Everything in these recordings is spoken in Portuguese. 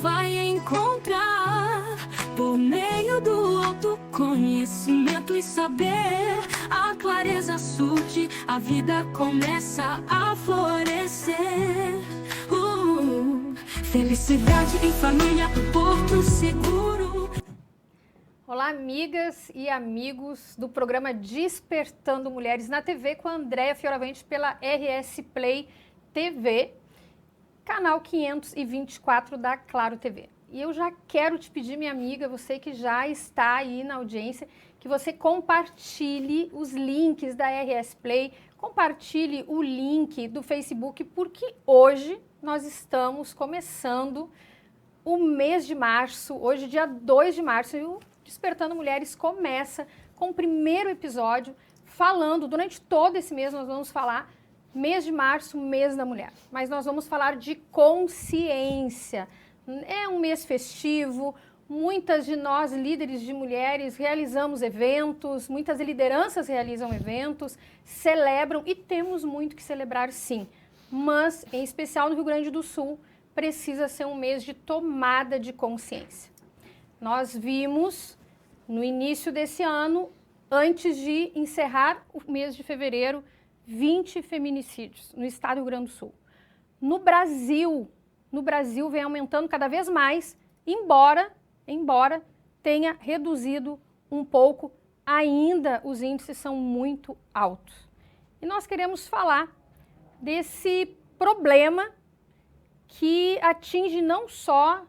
vai encontrar. Por meio do autoconhecimento e saber, a clareza surge, a vida começa a florescer. Felicidade em família, Porto Seguro. Olá, amigas e amigos do programa Despertando Mulheres na TV com a Andréia Fioravante pela RS Play TV, canal 524 da Claro TV. E eu já quero te pedir, minha amiga, você que já está aí na audiência, que você compartilhe os links da RS Play, compartilhe o link do Facebook, porque hoje nós estamos começando o mês de março, hoje dia 2 de março, e o Despertando Mulheres começa com o primeiro episódio falando, durante todo esse mês nós vamos falar, mês de março, mês da mulher, mas nós vamos falar de consciência. É um mês festivo, muitas de nós, líderes de mulheres, realizamos eventos, muitas lideranças realizam eventos, celebram e temos muito que celebrar sim, mas em especial no Rio Grande do Sul, precisa ser um mês de tomada de consciência. Nós vimos no início desse ano, antes de encerrar o mês de fevereiro, 20 feminicídios no estado do Rio Grande do Sul. No Brasil vem aumentando cada vez mais, embora tenha reduzido um pouco, ainda os índices são muito altos. E nós queremos falar desse problema que atinge não só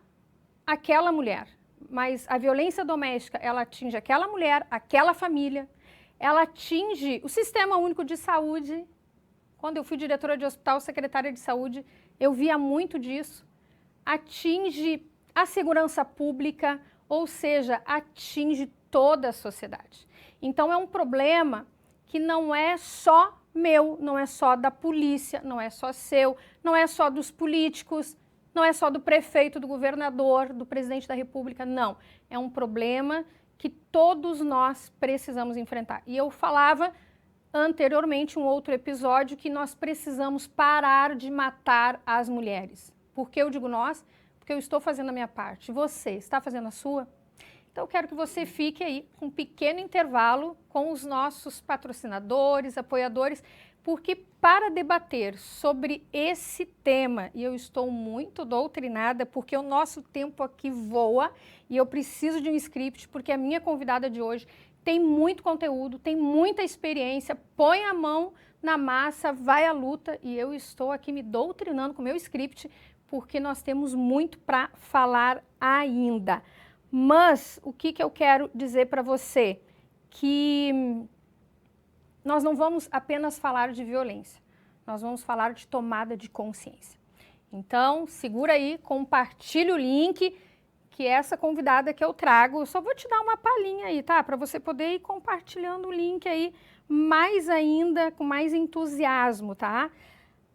aquela mulher, mas a violência doméstica, ela atinge aquela mulher, aquela família, ela atinge o Sistema Único de Saúde. Quando eu fui diretora de hospital, secretária de saúde, eu via muito disso. Atinge a segurança pública, ou seja, atinge toda a sociedade. Então é um problema que não é só meu, não é só da polícia, não é só seu, não é só dos políticos, não é só do prefeito, do governador, do presidente da república, não. É um problema que todos nós precisamos enfrentar. E eu falava anteriormente, um outro episódio, que nós precisamos parar de matar as mulheres. Por que eu digo nós? Porque eu estou fazendo a minha parte. Você está fazendo a sua? Então eu quero que você fique aí com um pequeno intervalo com os nossos patrocinadores, apoiadores, porque para debater sobre esse tema, e eu estou muito doutrinada, porque o nosso tempo aqui voa e eu preciso de um script, porque a minha convidada de hoje tem muito conteúdo, tem muita experiência, põe a mão na massa, vai à luta, e eu estou aqui me doutrinando com o meu script, porque nós temos muito para falar ainda. Mas o que eu quero dizer para você? Que nós não vamos apenas falar de violência, nós vamos falar de tomada de consciência. Então, segura aí, compartilha o link, que essa convidada que eu trago, eu só vou te dar uma palhinha aí, tá? Para você poder ir compartilhando o link aí, mais ainda, com mais entusiasmo, tá?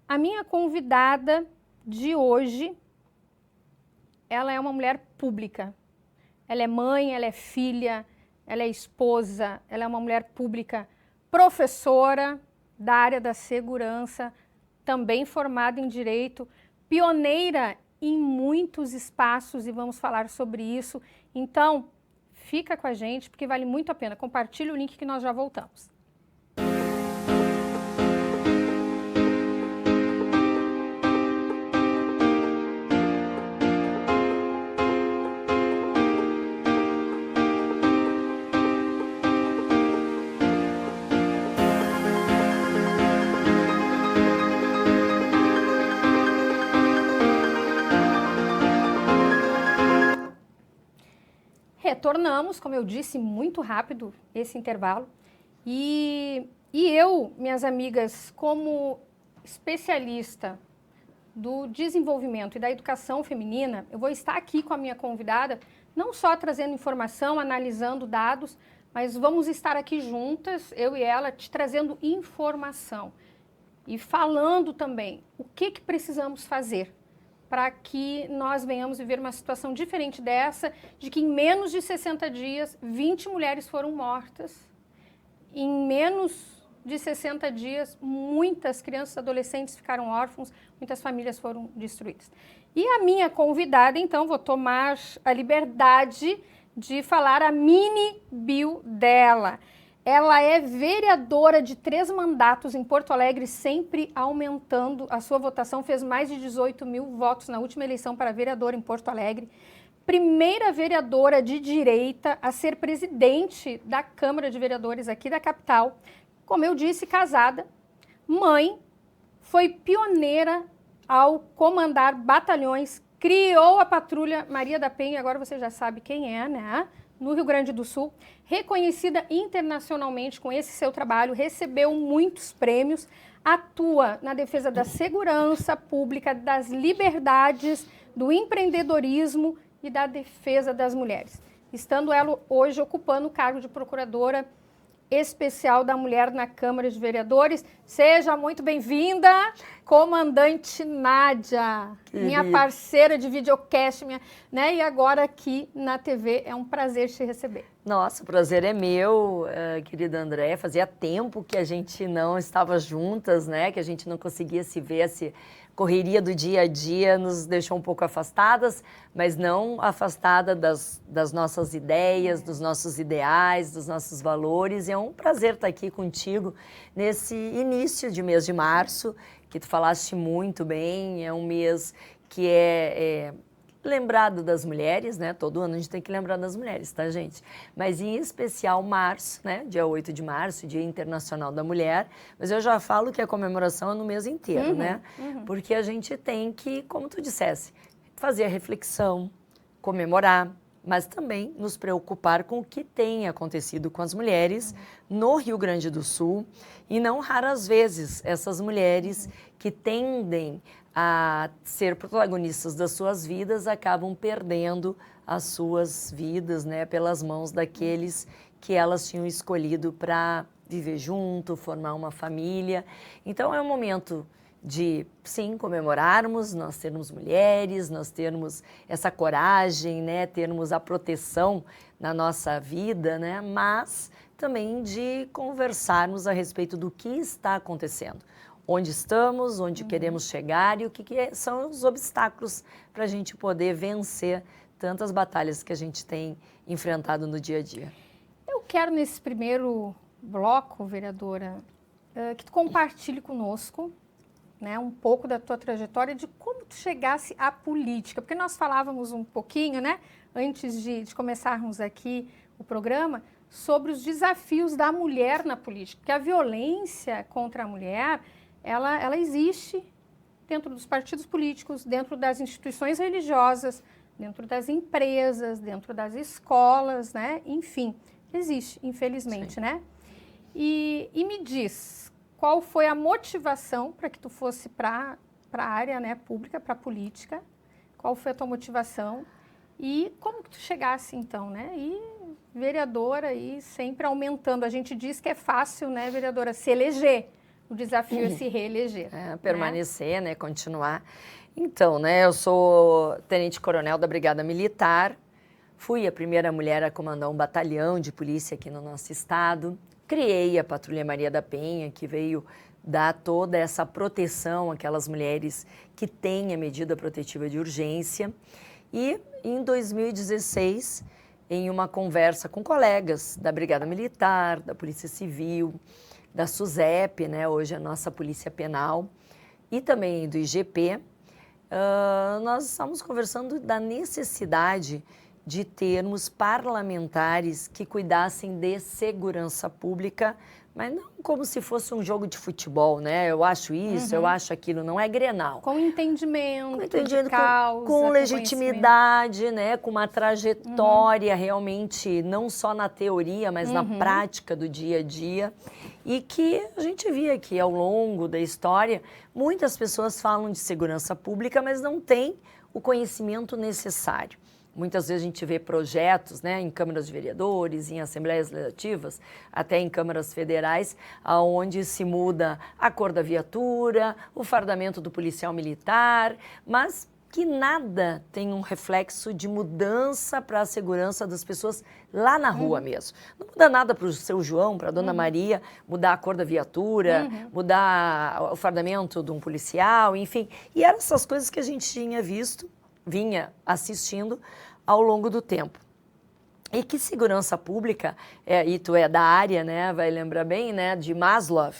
A minha convidada de hoje, ela é uma mulher pública. Ela é mãe, ela é filha, ela é esposa, ela é uma mulher pública, professora da área da segurança, também formada em direito, pioneira em muitos espaços e vamos falar sobre isso. Então, fica com a gente porque vale muito a pena. Compartilhe o link que nós já voltamos. Retornamos, como eu disse, muito rápido esse intervalo. E eu, minhas amigas, como especialista do desenvolvimento e da educação feminina, eu vou estar aqui com a minha convidada, não só trazendo informação, analisando dados, mas vamos estar aqui juntas, eu e ela, te trazendo informação e falando também o que precisamos fazer para que nós venhamos viver uma situação diferente dessa, de que em menos de 60 dias, 20 mulheres foram mortas, em menos de 60 dias, muitas crianças e adolescentes ficaram órfãos, muitas famílias foram destruídas. E a minha convidada, então, vou tomar a liberdade de falar a mini bio dela. Ela é vereadora de 3 mandatos em Porto Alegre, sempre aumentando a sua votação, fez mais de 18 mil votos na última eleição para vereadora em Porto Alegre. Primeira vereadora de direita a ser presidente da Câmara de Vereadores aqui da capital. Como eu disse, casada, mãe, foi pioneira ao comandar batalhões, criou a Patrulha Maria da Penha, agora você já sabe quem é, né? No Rio Grande do Sul, reconhecida internacionalmente com esse seu trabalho, recebeu muitos prêmios, atua na defesa da segurança pública, das liberdades, do empreendedorismo e da defesa das mulheres. Estando ela hoje ocupando o cargo de procuradora especial da mulher na Câmara de Vereadores. Seja muito bem-vinda, comandante Nádia, minha parceira de videocast, né? E agora aqui na TV, é um prazer te receber. Nossa, o prazer é meu, querida Andréia. Fazia tempo que a gente não estava juntas, né? Que a gente não conseguia se ver, essa correria do dia a dia nos deixou um pouco afastadas, mas não afastada das nossas ideias, dos nossos ideais, dos nossos valores. E é um prazer estar aqui contigo nesse início de mês de março, que tu falaste muito bem. É um mês que é lembrado das mulheres, né? Todo ano a gente tem que lembrar das mulheres, tá, gente? Mas em especial março, né? Dia 8 de março, Dia Internacional da Mulher. Mas eu já falo que a comemoração é no mês inteiro, né? Porque a gente tem que, como tu dissesse, fazer a reflexão, comemorar, mas também nos preocupar com o que tem acontecido com as mulheres no Rio Grande do Sul. E não raras vezes essas mulheres que tendem a ser protagonistas das suas vidas acabam perdendo as suas vidas, né, pelas mãos daqueles que elas tinham escolhido para viver junto, formar uma família. Então é um momento de, sim, comemorarmos, nós termos mulheres, nós termos essa coragem, né, termos a proteção na nossa vida, né, mas também de conversarmos a respeito do que está acontecendo. Onde estamos, onde queremos chegar e o que são os obstáculos para a gente poder vencer tantas batalhas que a gente tem enfrentado no dia a dia. Eu quero, nesse primeiro bloco, vereadora, que tu compartilhe conosco, né, um pouco da tua trajetória, de como tu chegasse à política. Porque nós falávamos um pouquinho, né, antes de começarmos aqui o programa, sobre os desafios da mulher na política. Porque a violência contra a mulher, ela existe dentro dos partidos políticos, dentro das instituições religiosas, dentro das empresas, dentro das escolas, né? Enfim, existe, infelizmente, sim, né? E me diz, qual foi a motivação para que tu fosse para a área, né, pública, para a política? Qual foi a tua motivação? E como que tu chegasse, então, né? E vereadora, e sempre aumentando. A gente diz que é fácil, né, vereadora, se eleger. O desafio é se reeleger. Permanecer, né? Continuar. Então, né, eu sou tenente-coronel da Brigada Militar, fui a primeira mulher a comandar um batalhão de polícia aqui no nosso estado, criei a Patrulha Maria da Penha, que veio dar toda essa proteção àquelas mulheres que têm a medida protetiva de urgência. E em 2016, em uma conversa com colegas da Brigada Militar, da Polícia Civil, da SUSEP, né, hoje a nossa Polícia Penal, e também do IGP, nós estamos conversando da necessidade de termos parlamentares que cuidassem de segurança pública, mas não como se fosse um jogo de futebol, né? Eu acho isso, eu acho aquilo, não é Grenal. Com entendimento, de causa, com legitimidade, né? Com uma trajetória realmente, não só na teoria, mas na prática do dia a dia. E que a gente via que ao longo da história, muitas pessoas falam de segurança pública, mas não têm o conhecimento necessário. Muitas vezes a gente vê projetos, né, em câmaras de vereadores, em assembleias legislativas, até em câmaras federais, onde se muda a cor da viatura, o fardamento do policial militar, mas que nada tem um reflexo de mudança para a segurança das pessoas lá na rua mesmo. Não muda nada para o seu João, para a dona Maria, mudar a cor da viatura, mudar o fardamento de um policial, enfim. E eram essas coisas que a gente tinha visto, vinha assistindo ao longo do tempo. E que segurança pública, e tu é da área, né, vai lembrar bem, né, de Maslow,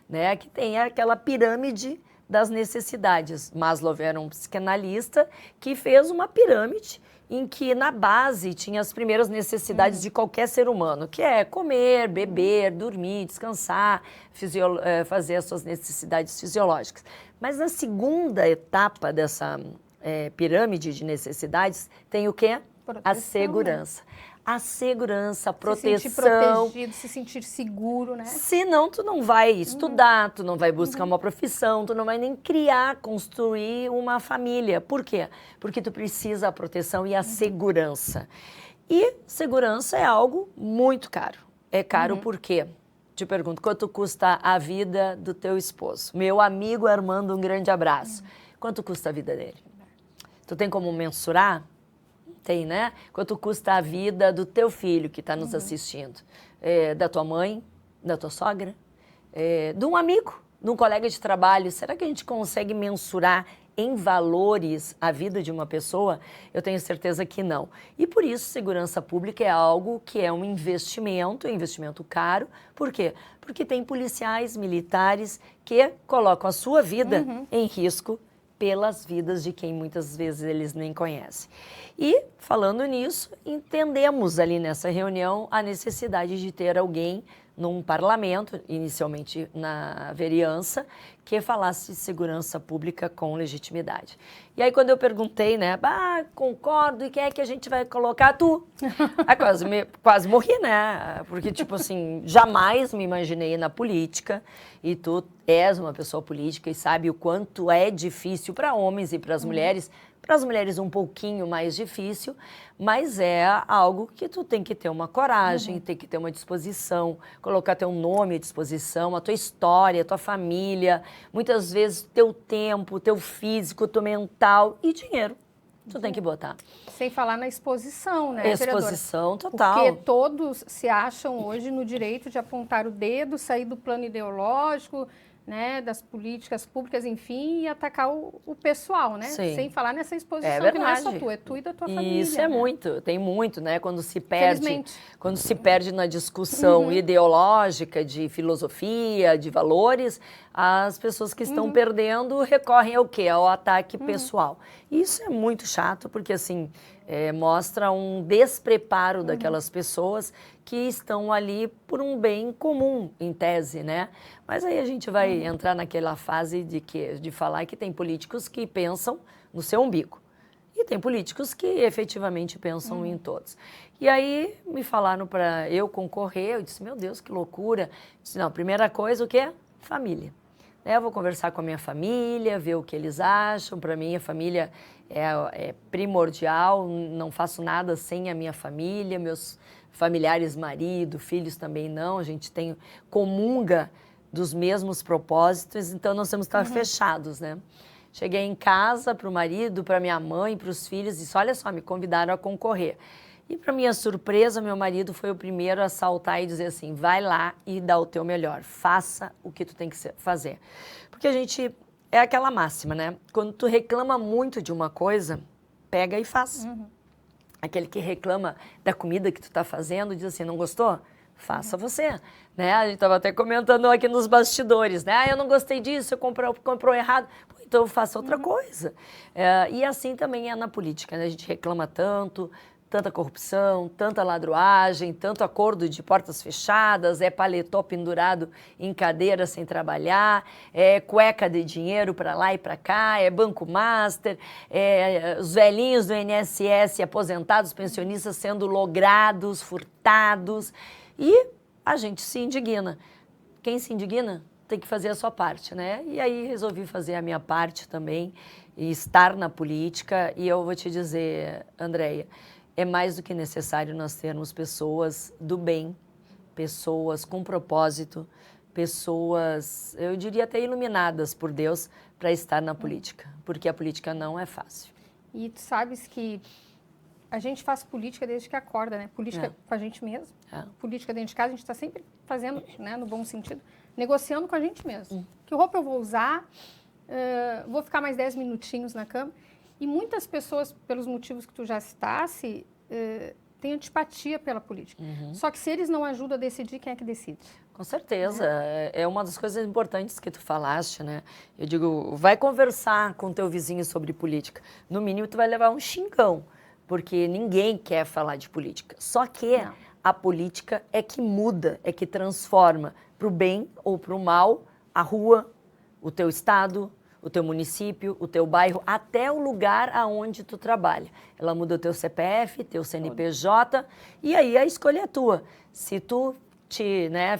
né, que tem aquela pirâmide das necessidades. Maslow era um psicanalista que fez uma pirâmide em que na base tinha as primeiras necessidades de qualquer ser humano, que é comer, beber, dormir, descansar, fazer as suas necessidades fisiológicas. Mas na segunda etapa dessa pirâmide de necessidades tem o quê? A segurança. A segurança, a proteção. Se sentir protegido, se sentir seguro, né? Senão tu não vai estudar, tu não vai buscar uma profissão, tu não vai nem criar, construir uma família. Por quê? Porque tu precisa a proteção e a segurança. E segurança é algo muito caro. É caro por quê? Te pergunto, quanto custa a vida do teu esposo? Meu amigo Armando, um grande abraço. Quanto custa a vida dele? Tu tem como mensurar? Tem, né? Quanto custa a vida do teu filho que está nos assistindo? Da tua mãe, da tua sogra, de um amigo, de um colega de trabalho. Será que a gente consegue mensurar em valores a vida de uma pessoa? Eu tenho certeza que não. E por isso, segurança pública é algo que é um investimento caro. Por quê? Porque tem policiais, militares que colocam a sua vida em risco pelas vidas de quem muitas vezes eles nem conhecem. E, falando nisso, entendemos ali nessa reunião a necessidade de ter alguém num parlamento, inicialmente na vereança, que falasse de segurança pública com legitimidade. E aí, quando eu perguntei, né, concordo, e quem é que a gente vai colocar? Tu! Aí quase morri, né? Porque, tipo assim, jamais me imaginei na política, e tu és uma pessoa política e sabe o quanto é difícil para homens e para as mulheres um pouquinho mais difícil, mas é algo que tu tem que ter uma coragem, tem que ter uma disposição, colocar teu nome à disposição, a tua história, a tua família, muitas vezes teu tempo, teu físico, teu mental e dinheiro. Tu tem que botar. Sem falar na exposição, né, exposição vereadora? total. Porque todos se acham hoje no direito de apontar o dedo, sair do plano ideológico, né, das políticas públicas, enfim, e atacar o pessoal, né? Sim. Sem falar nessa exposição É que não é só verdade. tu, é tu e da tua família. Isso é né? muito, tem muito, né? Quando se Felizmente. perde na discussão ideológica, de filosofia, de valores, as pessoas que estão perdendo recorrem ao quê? Ao ataque pessoal. Isso é muito chato, porque assim, mostra um despreparo daquelas pessoas que estão ali por um bem comum, em tese, né? Mas aí a gente vai entrar naquela fase de falar que tem políticos que pensam no seu umbigo. E tem políticos que efetivamente pensam em todos. E aí me falaram para eu concorrer, eu disse, meu Deus, que loucura. Eu disse, não, primeira coisa, o quê? Família. Eu vou conversar com a minha família, ver o que eles acham. Para mim, a família é primordial, não faço nada sem a minha família, meus familiares, marido, filhos também não. A gente comunga dos mesmos propósitos, então nós temos que estar fechados, né? Cheguei em casa para o marido, para minha mãe, para os filhos, e disse, olha só, me convidaram a concorrer. E para minha surpresa, meu marido foi o primeiro a saltar e dizer assim, vai lá e dá o teu melhor, faça o que tu tem que fazer. Porque a gente, é aquela máxima, né? Quando tu reclama muito de uma coisa, pega e faz. Aquele que reclama da comida que tu está fazendo, diz assim, não gostou? Faça você, né? A gente estava até comentando aqui nos bastidores, né? Eu não gostei disso, eu comprou errado. Pô, então faça outra coisa. E assim também é na política, né? A gente reclama tanta corrupção, tanta ladruagem, tanto acordo de portas fechadas, paletó pendurado em cadeira sem trabalhar, cueca de dinheiro para lá e para cá, banco master, os velhinhos do INSS aposentados, pensionistas sendo logrados, furtados. E a gente se indigna. Quem se indigna tem que fazer a sua parte, né? E aí resolvi fazer a minha parte também e estar na política. E eu vou te dizer, Andréia, é mais do que necessário nós termos pessoas do bem, pessoas com propósito, pessoas, eu diria até iluminadas por Deus, para estar na política. Porque a política não é fácil. E tu sabes que a gente faz política desde que acorda, né? Política com a gente mesmo. Política dentro de casa, a gente está sempre fazendo, né, no bom sentido, negociando com a gente mesmo. Que roupa eu vou usar, vou ficar mais 10 minutinhos na cama. E muitas pessoas, pelos motivos que tu já citasse, têm antipatia pela política. Só que se eles não ajudam a decidir, quem é que decide? Com certeza, é uma das coisas importantes que tu falaste, né? Eu digo, vai conversar com teu vizinho sobre política. No mínimo, tu vai levar um xingão, porque ninguém quer falar de política. Só que a política é que muda, é que transforma para o bem ou para o mal a rua, o teu estado, o teu município, o teu bairro, até o lugar aonde tu trabalha. Ela muda o teu CPF, teu CNPJ, e aí a escolha é tua. Se tu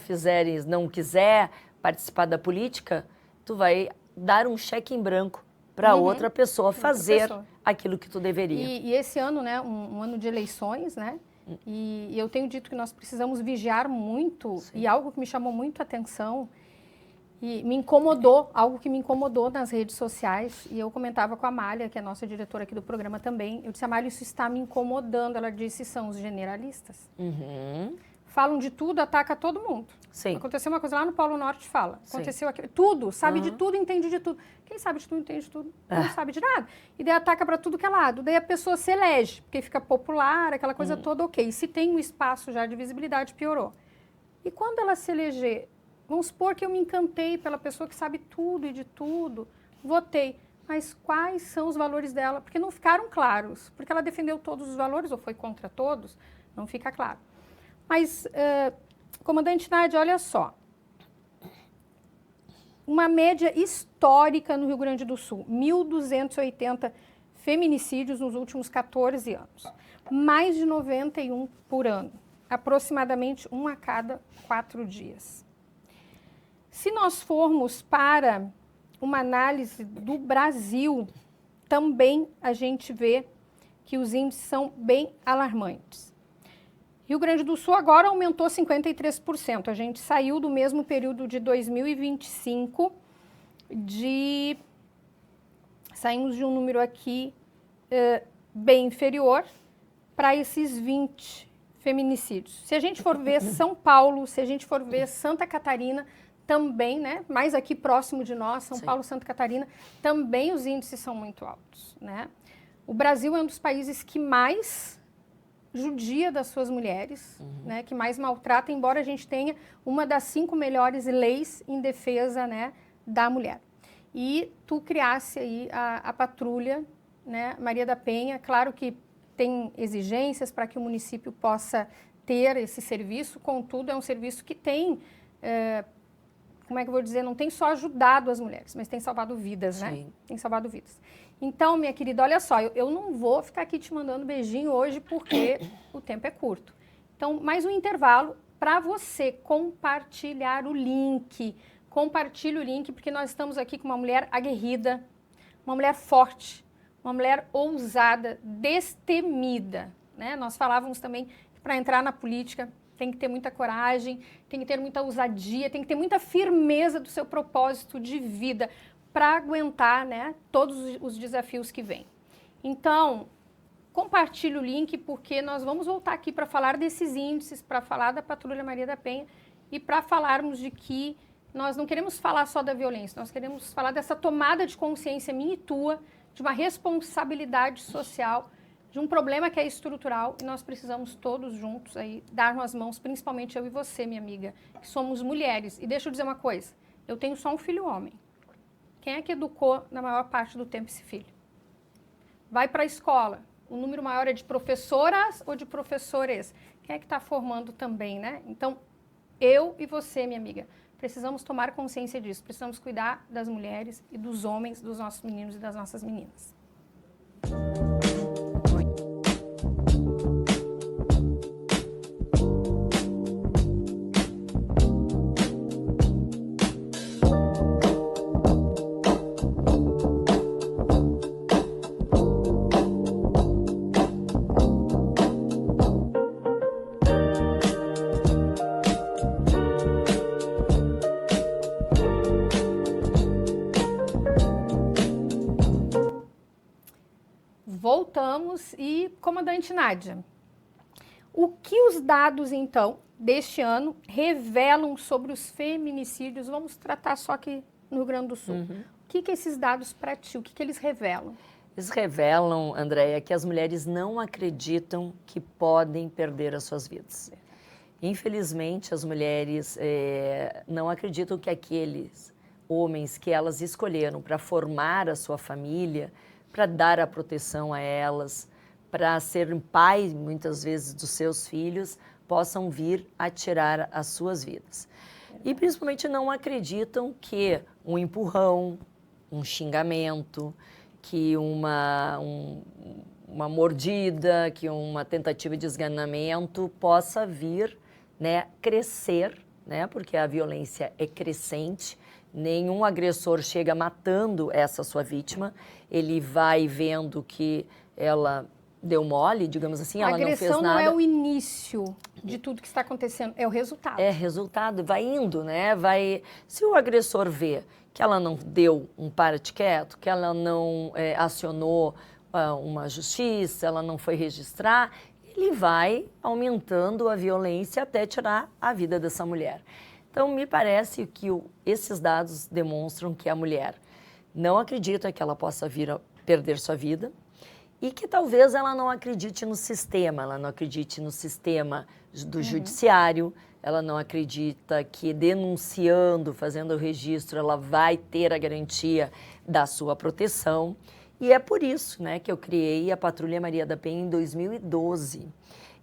fizeres, não quiser participar da política, tu vai dar um cheque em branco para outra pessoa fazer aquilo que tu deveria. E esse ano, né, um ano de eleições, né, e eu tenho dito que nós precisamos vigiar muito, e algo que me chamou muito a atenção, e me incomodou, algo que me incomodou nas redes sociais, e eu comentava com a Amália, que é a nossa diretora aqui do programa também, eu disse, Amália, isso está me incomodando, ela disse, são os generalistas. Falam de tudo, ataca todo mundo. Sim. Aconteceu uma coisa lá no Polo Norte, fala. Aconteceu aquilo. Tudo, sabe de tudo, entende de tudo. Quem sabe de tudo, entende de tudo, não sabe de nada. E daí ataca para tudo que é lado. Daí a pessoa se elege, porque fica popular, aquela coisa toda, ok. E se tem um espaço já de visibilidade, piorou. E quando ela se eleger, vamos supor que eu me encantei pela pessoa que sabe tudo e de tudo, votei. Mas quais são os valores dela? Porque não ficaram claros. Porque ela defendeu todos os valores ou foi contra todos, não fica claro. Mas, comandante Nádia, olha só, uma média histórica no Rio Grande do Sul, 1.280 feminicídios nos últimos 14 anos, mais de 91 por ano, aproximadamente 1 a cada 4 dias. Se nós formos para uma análise do Brasil, também a gente vê que os índices são bem alarmantes. Rio Grande do Sul agora aumentou 53%. A gente saiu do mesmo período de 2025, saímos de um número aqui bem inferior para esses 20 feminicídios. Se a gente for ver São Paulo, se a gente for ver Santa Catarina, também, né, mais aqui próximo de nós, São Paulo, Santa Catarina, também os índices são muito altos, né? O Brasil é um dos países que mais judia das suas mulheres, né, que mais maltrata, embora a gente tenha uma das 5 melhores leis em defesa, né, da mulher. E tu criasse aí a patrulha, né, Maria da Penha, claro que tem exigências para que o município possa ter esse serviço, contudo é um serviço que tem, como é que eu vou dizer, não tem só ajudado as mulheres, mas tem salvado vidas, né? Tem salvado vidas. Então, minha querida, olha só, eu não vou ficar aqui te mandando beijinho hoje porque o tempo é curto. Então, mais um intervalo para você compartilhar o link. Compartilhe o link porque nós estamos aqui com uma mulher aguerrida, uma mulher forte, uma mulher ousada, destemida, né? Nós falávamos também que para entrar na política tem que ter muita coragem, tem que ter muita ousadia, tem que ter muita firmeza do seu propósito de vida para aguentar, né, todos os desafios que vêm. Então, compartilhe o link porque nós vamos voltar aqui para falar desses índices, para falar da Patrulha Maria da Penha e para falarmos de que nós não queremos falar só da violência, nós queremos falar dessa tomada de consciência minha e tua, de uma responsabilidade social, de um problema que é estrutural e nós precisamos todos juntos aí darmos as mãos, principalmente eu e você, minha amiga, que somos mulheres. E deixa eu dizer uma coisa, eu tenho só um filho homem. Quem é que educou na maior parte do tempo esse filho? Vai para a escola, o número maior é de professoras ou de professores? Quem é que está formando também, né? Então, eu e você, minha amiga, precisamos tomar consciência disso, precisamos cuidar das mulheres e dos homens, dos nossos meninos e das nossas meninas. Vamos, e comandante Nádia, o que os dados, então, deste ano revelam sobre os feminicídios? Vamos tratar só aqui no Rio Grande do Sul. O que esses dados para ti, o que eles revelam? Eles revelam, Andréia, que as mulheres não acreditam que podem perder as suas vidas. Infelizmente, as mulheres não acreditam que aqueles homens que elas escolheram para formar a sua família, para dar a proteção a elas, para ser pai, muitas vezes, dos seus filhos, possam vir a tirar as suas vidas. E, principalmente, não acreditam que um empurrão, um xingamento, que uma mordida, que uma tentativa de esganamento possa vir, né, crescer, né, porque a violência é crescente. Nenhum agressor chega matando essa sua vítima, ele vai vendo que ela deu mole, digamos assim, ela não fez nada. A agressão não é o início de tudo que está acontecendo, é o resultado. É resultado, vai indo, né? Se o agressor vê que ela não deu um para-te quieto, que ela não acionou uma justiça, ela não foi registrar, ele vai aumentando a violência até tirar a vida dessa mulher. Então, me parece que esses dados demonstram que a mulher não acredita que ela possa vir a perder sua vida e que talvez ela não acredite no sistema, ela não acredite no sistema do judiciário, ela não acredita que denunciando, fazendo o registro, ela vai ter a garantia da sua proteção. E é por isso, né, que eu criei a Patrulha Maria da Penha em 2012.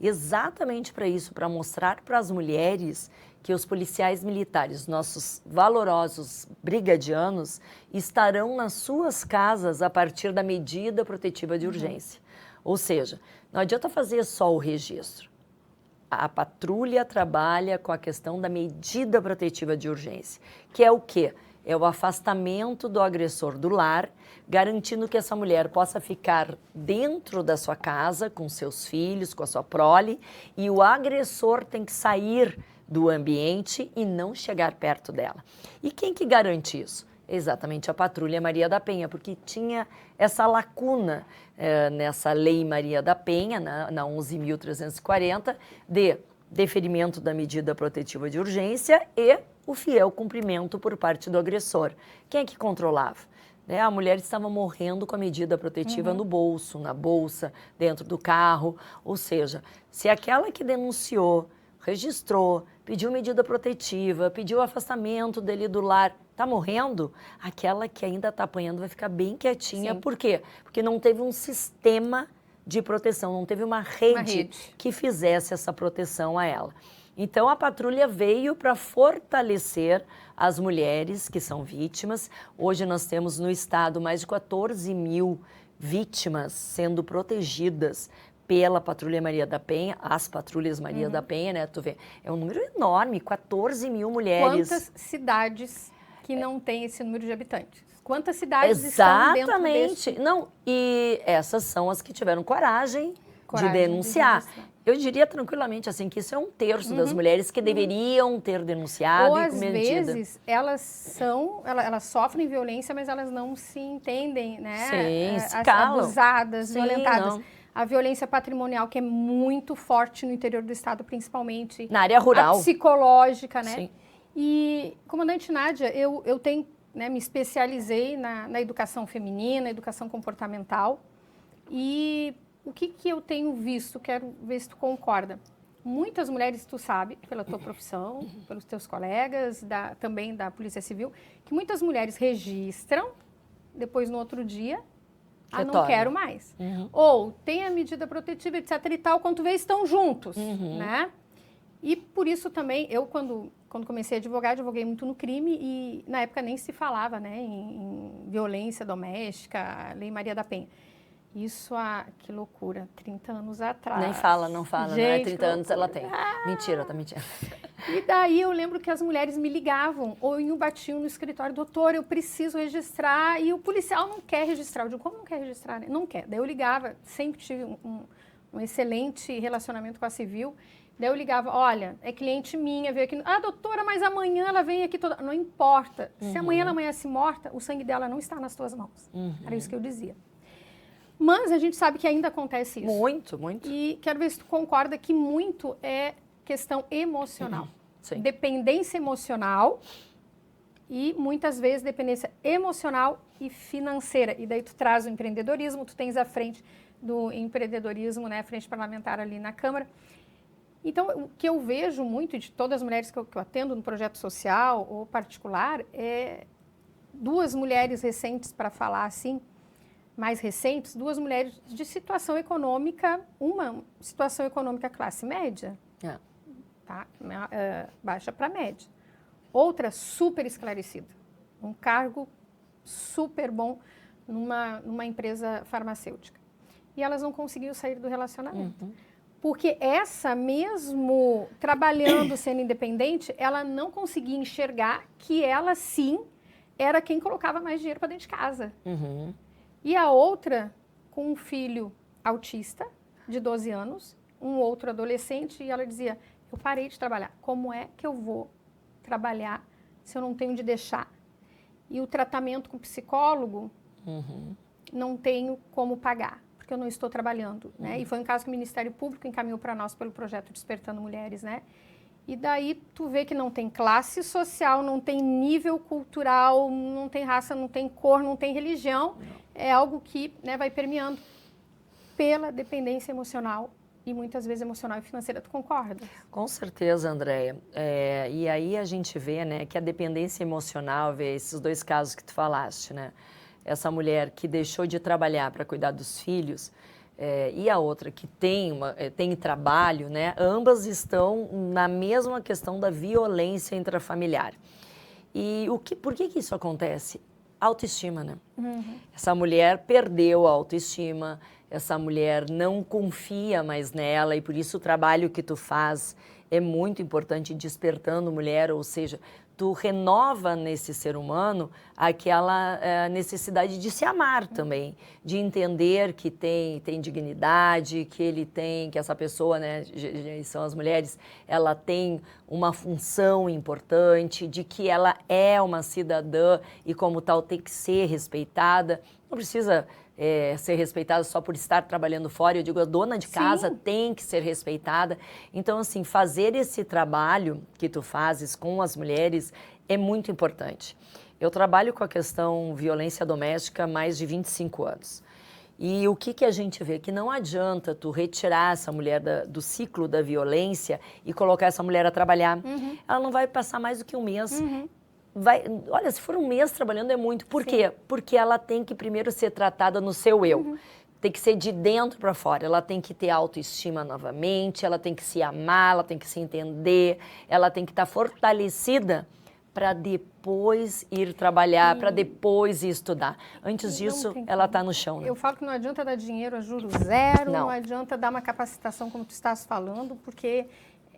Exatamente para isso, para mostrar para as mulheres que os policiais militares, nossos valorosos brigadianos, estarão nas suas casas a partir da medida protetiva de urgência. Ou seja, não adianta fazer só o registro. A patrulha trabalha com a questão da medida protetiva de urgência, que é o quê? É o afastamento do agressor do lar, garantindo que essa mulher possa ficar dentro da sua casa, com seus filhos, com a sua prole, e o agressor tem que sair do ambiente e não chegar perto dela. E quem que garante isso? Exatamente a Patrulha Maria da Penha, porque tinha essa lacuna nessa Lei Maria da Penha, na 11.340, de deferimento da medida protetiva de urgência e o fiel cumprimento por parte do agressor. Quem é que controlava? A mulher estava morrendo com a medida protetiva no bolso, na bolsa, dentro do carro. Ou seja, se aquela que denunciou, registrou, pediu medida protetiva, pediu afastamento dele do lar, está morrendo, aquela que ainda está apanhando vai ficar bem quietinha. Sim. Por quê? Porque não teve um sistema de proteção, não teve uma rede que fizesse essa proteção a ela. Então, a patrulha veio para fortalecer as mulheres que são vítimas. Hoje nós temos no estado mais de 14 mil vítimas sendo protegidas pela Patrulha Maria da Penha, as Patrulhas Maria da Penha, né? Tu vê, é um número enorme, 14 mil mulheres. Quantas cidades que não têm esse número de habitantes? Quantas cidades estão dentro desse... Não, e essas são as que tiveram coragem de denunciar. Eu diria tranquilamente assim que isso é 1/3 das mulheres que deveriam ter denunciado. Ou às vezes elas sofrem violência, mas elas não se entendem, né? Sim, se calam. Abusadas, violentadas. Não. A violência patrimonial, que é muito forte no interior do estado, principalmente. Na área rural. A psicológica, né? Sim. E, comandante Nádia, eu tenho, né, me especializei na educação feminina, educação comportamental. E o que eu tenho visto, quero ver se tu concorda. Muitas mulheres, tu sabe, pela tua profissão, pelos teus colegas, também da Polícia Civil, que muitas mulheres registram, depois no outro dia, não quero mais. Ou tem a medida protetiva, etc e tal, quando tu vê, estão juntos, né? E por isso também, eu quando comecei a advogar, advoguei muito no crime e na época nem se falava, né, em violência doméstica, Lei Maria da Penha. Isso que loucura, 30 anos atrás. Nem fala, não fala, gente, né? 30 anos ela tem. Mentira, tá mentindo. E daí eu lembro que as mulheres me ligavam ou batiam no escritório, doutor, eu preciso registrar, e o policial não quer registrar. Eu digo, como não quer registrar? Não quer. Daí eu ligava, sempre tive um excelente relacionamento com a civil. Daí eu ligava, olha, é cliente minha, veio aqui, doutora, mas amanhã ela vem aqui toda... Não importa, se amanhã ela amanhece morta, o sangue dela não está nas tuas mãos. Era isso que eu dizia. Mas a gente sabe que ainda acontece isso. Muito, muito. E quero ver se tu concorda que muito é questão emocional. Sim. Dependência emocional e muitas vezes dependência emocional e financeira. E daí tu traz o empreendedorismo, tu tens a frente do empreendedorismo, né, a frente parlamentar ali na Câmara. Então, o que eu vejo muito de todas as mulheres que eu atendo no projeto social ou particular é duas mulheres recentes, para falar assim, mais recentes, duas mulheres de situação econômica, uma situação econômica classe média, tá? Baixa para média. Outra super esclarecida, um cargo super bom numa empresa farmacêutica. E elas não conseguiram sair do relacionamento. Porque essa mesmo trabalhando, sendo independente, ela não conseguia enxergar que ela sim era quem colocava mais dinheiro para dentro de casa. E a outra com um filho autista de 12 anos, um outro adolescente, e ela dizia, eu parei de trabalhar, como é que eu vou trabalhar se eu não tenho de deixar? E o tratamento com psicólogo, não tenho como pagar, porque eu não estou trabalhando, né? E foi um caso que o Ministério Público encaminhou para nós pelo projeto Despertando Mulheres, né? E daí tu vê que não tem classe social, não tem nível cultural, não tem raça, não tem cor, não tem religião. É algo que, né, vai permeando pela dependência emocional e muitas vezes emocional e financeira. Tu concorda? Com certeza, Andréia. E aí a gente vê, né, que a dependência emocional, vê esses dois casos que tu falaste, né? Essa mulher que deixou de trabalhar para cuidar dos filhos, e a outra que tem trabalho, né? Ambas estão na mesma questão da violência intrafamiliar. E por que isso acontece? Autoestima, né? Essa mulher perdeu a autoestima, essa mulher não confia mais nela e por isso o trabalho que tu faz é muito importante, despertando mulher, ou seja, tu renova nesse ser humano aquela necessidade de se amar também, de entender que tem dignidade, que essa pessoa, né, são as mulheres, ela tem uma função importante, de que ela é uma cidadã e como tal tem que ser respeitada, não precisa ser respeitada só por estar trabalhando fora, eu digo, a dona de casa tem que ser respeitada. Então, assim, fazer esse trabalho que tu fazes com as mulheres é muito importante. Eu trabalho com a questão violência doméstica há mais de 25 anos. E o que a gente vê? Que não adianta tu retirar essa mulher do ciclo da violência e colocar essa mulher a trabalhar. Ela não vai passar mais do que um mês. Olha, se for um mês trabalhando é muito. Por quê? Porque ela tem que primeiro ser tratada no seu eu. Tem que ser de dentro para fora. Ela tem que ter autoestima novamente, ela tem que se amar, ela tem que se entender, ela tem que estar fortalecida para depois ir trabalhar, para depois ir estudar. Antes disso, ela está no chão. Né? Eu falo que não adianta dar dinheiro a juros zero, não adianta dar uma capacitação como tu estás falando, porque...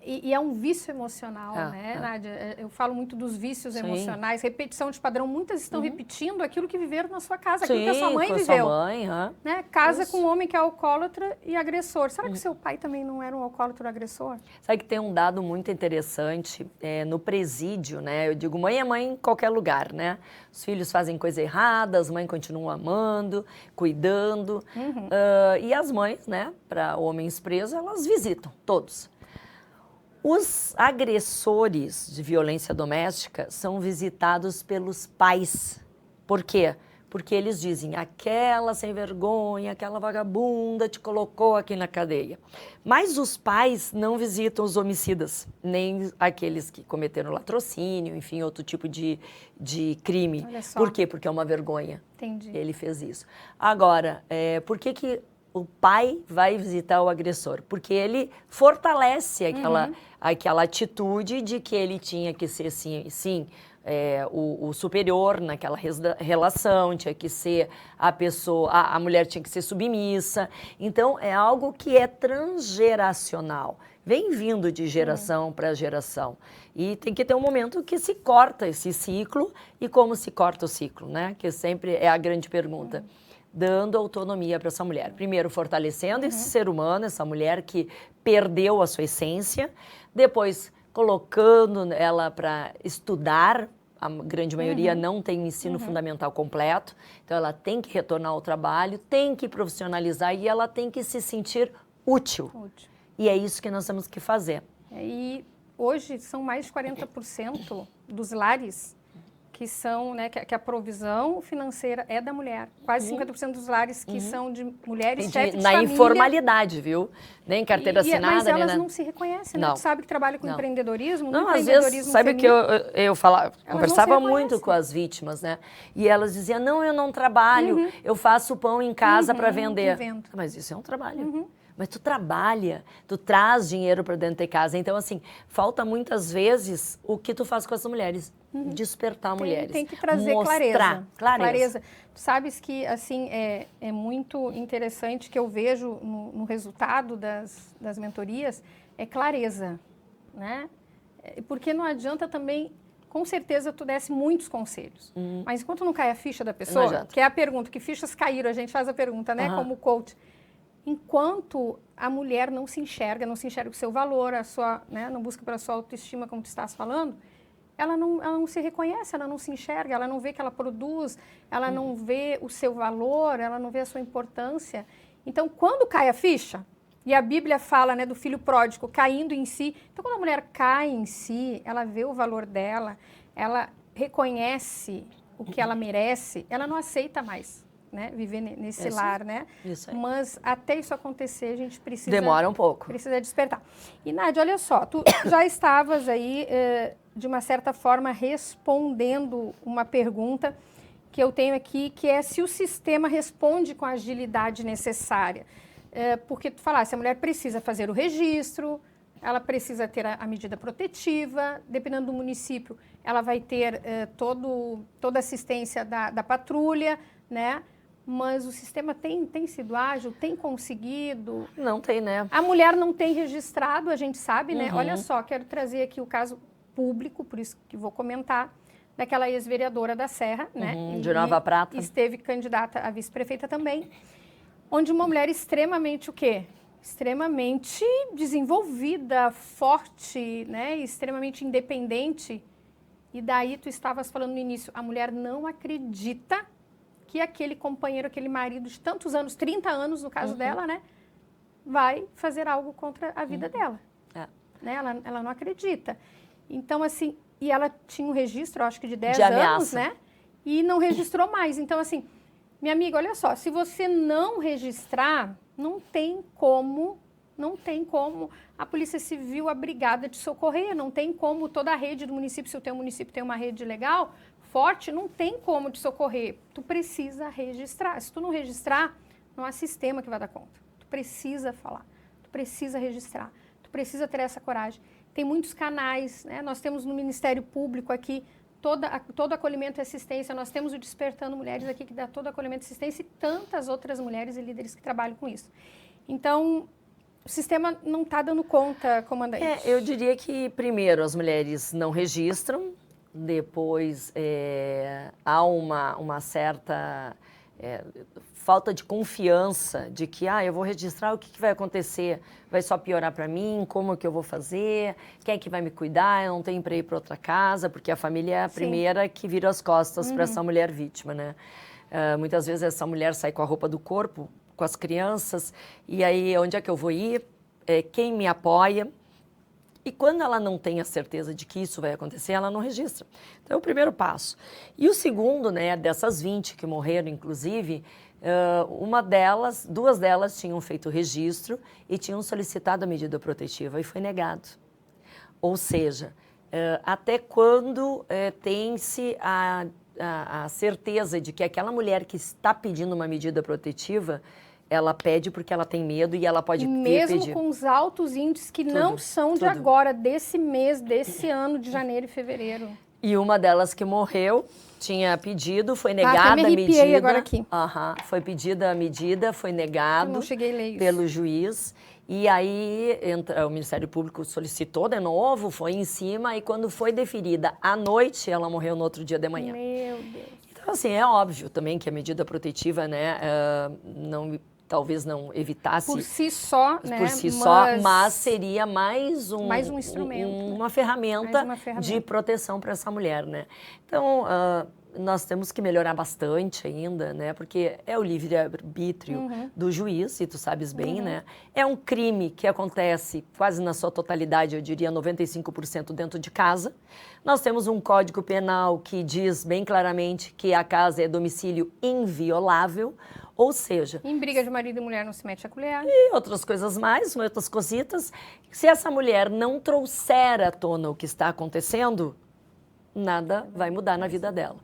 E é um vício emocional, né, Nádia? Eu falo muito dos vícios emocionais, repetição de padrão. Muitas estão repetindo aquilo que viveram na sua casa, aquilo que a sua mãe viveu. Sua mãe, né? Casa com um homem que é alcoólatra e agressor. Será que seu pai também não era um alcoólatra ou agressor? Sabe que tem um dado muito interessante no presídio, né? Eu digo, mãe é mãe em qualquer lugar, né? Os filhos fazem coisa errada, as mães continuam amando, cuidando. E as mães, né, para homens presos, elas visitam, todos. Os agressores de violência doméstica são visitados pelos pais. Por quê? Porque eles dizem, aquela sem vergonha, aquela vagabunda te colocou aqui na cadeia. Mas os pais não visitam os homicidas, nem aqueles que cometeram latrocínio, enfim, outro tipo de crime. Olha só. Por quê? Porque é uma vergonha. Entendi. Ele fez isso. Agora, por que o pai vai visitar o agressor? Porque ele fortalece aquela atitude de que ele tinha que ser, sim, o superior naquela relação, tinha que ser a pessoa, a mulher tinha que ser submissa. Então, é algo que é transgeracional, vem vindo de geração para geração. E tem que ter um momento que se corta esse ciclo. E como se corta o ciclo, né? Que sempre é a grande pergunta. Dando autonomia para essa mulher. Primeiro, fortalecendo esse ser humano, essa mulher que perdeu a sua essência. Depois, colocando ela para estudar a grande maioria não tem o ensino fundamental completo, então ela tem que retornar ao trabalho, tem que profissionalizar e ela tem que se sentir útil. E é isso que nós temos que fazer. E hoje são mais de 40% dos lares que são, né, que a provisão financeira é da mulher. Quase 50% dos lares que são de mulheres chefes de Na família. informalidade, viu? Nem carteira assinada, mas elas nem não se reconhecem, né? Tu sabe que trabalha com empreendedorismo, não, no às empreendedorismo vezes, sabe que feminino, eu falava, conversava não se muito reconhecem. com as vítimas, né? E elas diziam, não, eu não trabalho, eu faço pão em casa para vender. vendo. Mas isso é um trabalho. Mas tu trabalha, tu traz dinheiro para dentro de casa. Então, assim, falta muitas vezes o que tu faz com as mulheres. Despertar mulheres. Tem que trazer mostrar clareza. Tu sabes que, assim, é muito interessante que eu vejo no resultado das mentorias, é clareza, né? Porque não adianta também, com certeza tu desse muitos conselhos, mas enquanto não cai a ficha da pessoa, que é a pergunta, que fichas caíram, a gente faz a pergunta, né, como coach, enquanto a mulher não se enxerga o seu valor, a sua, né, não busca pela sua autoestima, como tu estás falando, ela não se reconhece, ela não se enxerga, ela não vê que ela produz, ela não vê o seu valor, ela não vê a sua importância. Então, quando cai a ficha, e a Bíblia fala, né, do filho pródigo caindo em si, então quando a mulher cai em si, ela vê o valor dela, ela reconhece o que ela merece, ela não aceita mais, né, viver nesse lar, né? Isso aí. Mas até isso acontecer, a gente precisa... Demora um pouco. Precisa despertar. E, Nádia, olha só, tu já estavas aí, de uma certa forma, respondendo uma pergunta que eu tenho aqui, que é se o sistema responde com a agilidade necessária. Porque tu falaste, a mulher precisa fazer o registro, ela precisa ter a medida protetiva, dependendo do município, ela vai ter toda a assistência da patrulha, né? Mas o sistema tem sido ágil, tem conseguido? Não tem, né? A mulher não tem registrado, a gente sabe, né? Olha só, quero trazer aqui o caso público, por isso que vou comentar, daquela ex-vereadora da Serra, né? De Nova Prata. Esteve candidata a vice-prefeita também, onde uma mulher extremamente o quê? Extremamente desenvolvida, forte, né? Extremamente independente. E daí tu estavas falando no início, a mulher não acredita que aquele companheiro, aquele marido de tantos anos, 30 anos no caso dela, né? Vai fazer algo contra a vida dela. Né? Ela não acredita. Então, assim, e ela tinha um registro, acho que de 10 anos, né? E não registrou mais. Então, assim, minha amiga, olha só, se você não registrar, não tem como a Polícia Civil, a brigada te socorrer, não tem como toda a rede do município, se o teu município tem uma rede legal, forte, não tem como te socorrer. Tu precisa registrar. Se tu não registrar, não há sistema que vai dar conta. Tu precisa falar, tu precisa registrar, tu precisa ter essa coragem. Tem muitos canais, né? Nós temos no Ministério Público aqui todo acolhimento e assistência. Nós temos o Despertando Mulheres aqui, que dá todo acolhimento e assistência, e tantas outras mulheres e líderes que trabalham com isso. Então, o sistema não está dando conta, comandante. Eu diria que, primeiro, as mulheres não registram, depois há uma certa falta de confiança de que, eu vou registrar, o que vai acontecer? Vai só piorar para mim? Como que eu vou fazer? Quem é que vai me cuidar? Eu não tenho para ir para outra casa, porque a família é a primeira que vira as costas para essa mulher vítima, né? Muitas vezes essa mulher sai com a roupa do corpo, com as crianças, e aí onde é que eu vou ir? Quem me apoia? E quando ela não tem a certeza de que isso vai acontecer, ela não registra. Então, é o primeiro passo. E o segundo, né, dessas 20 que morreram, inclusive, duas delas tinham feito o registro e tinham solicitado a medida protetiva e foi negado. Ou seja, até quando tem-se a certeza de que aquela mulher que está pedindo uma medida protetiva, ela pede porque ela tem medo e ela pode pedir. Mesmo com os altos índices que não são de agora, desse mês, desse ano de janeiro e fevereiro. E uma delas que morreu tinha pedido, foi negada a medida. Agora aqui. Foi pedida a medida, foi negado. Eu não cheguei a ler isso. Pelo juiz. E aí o Ministério Público solicitou de novo, foi em cima, e quando foi deferida à noite, ela morreu no outro dia de manhã. Meu Deus. Então, assim, é óbvio também que a medida protetiva, né, talvez não evitasse Por si só, né? por si só, mas seria mais um instrumento, uma ferramenta de proteção para essa mulher, né? Então, nós temos que melhorar bastante ainda, né? Porque é o livre-arbítrio do juiz, e tu sabes bem, né? É um crime que acontece quase na sua totalidade, eu diria 95% dentro de casa. Nós temos um Código Penal que diz bem claramente que a casa é domicílio inviolável, ou seja... Em briga de marido e mulher não se mete a colher. E outras coisas mais, outras cositas. Se essa mulher não trouxer à tona o que está acontecendo, nada vai mudar na vida dela.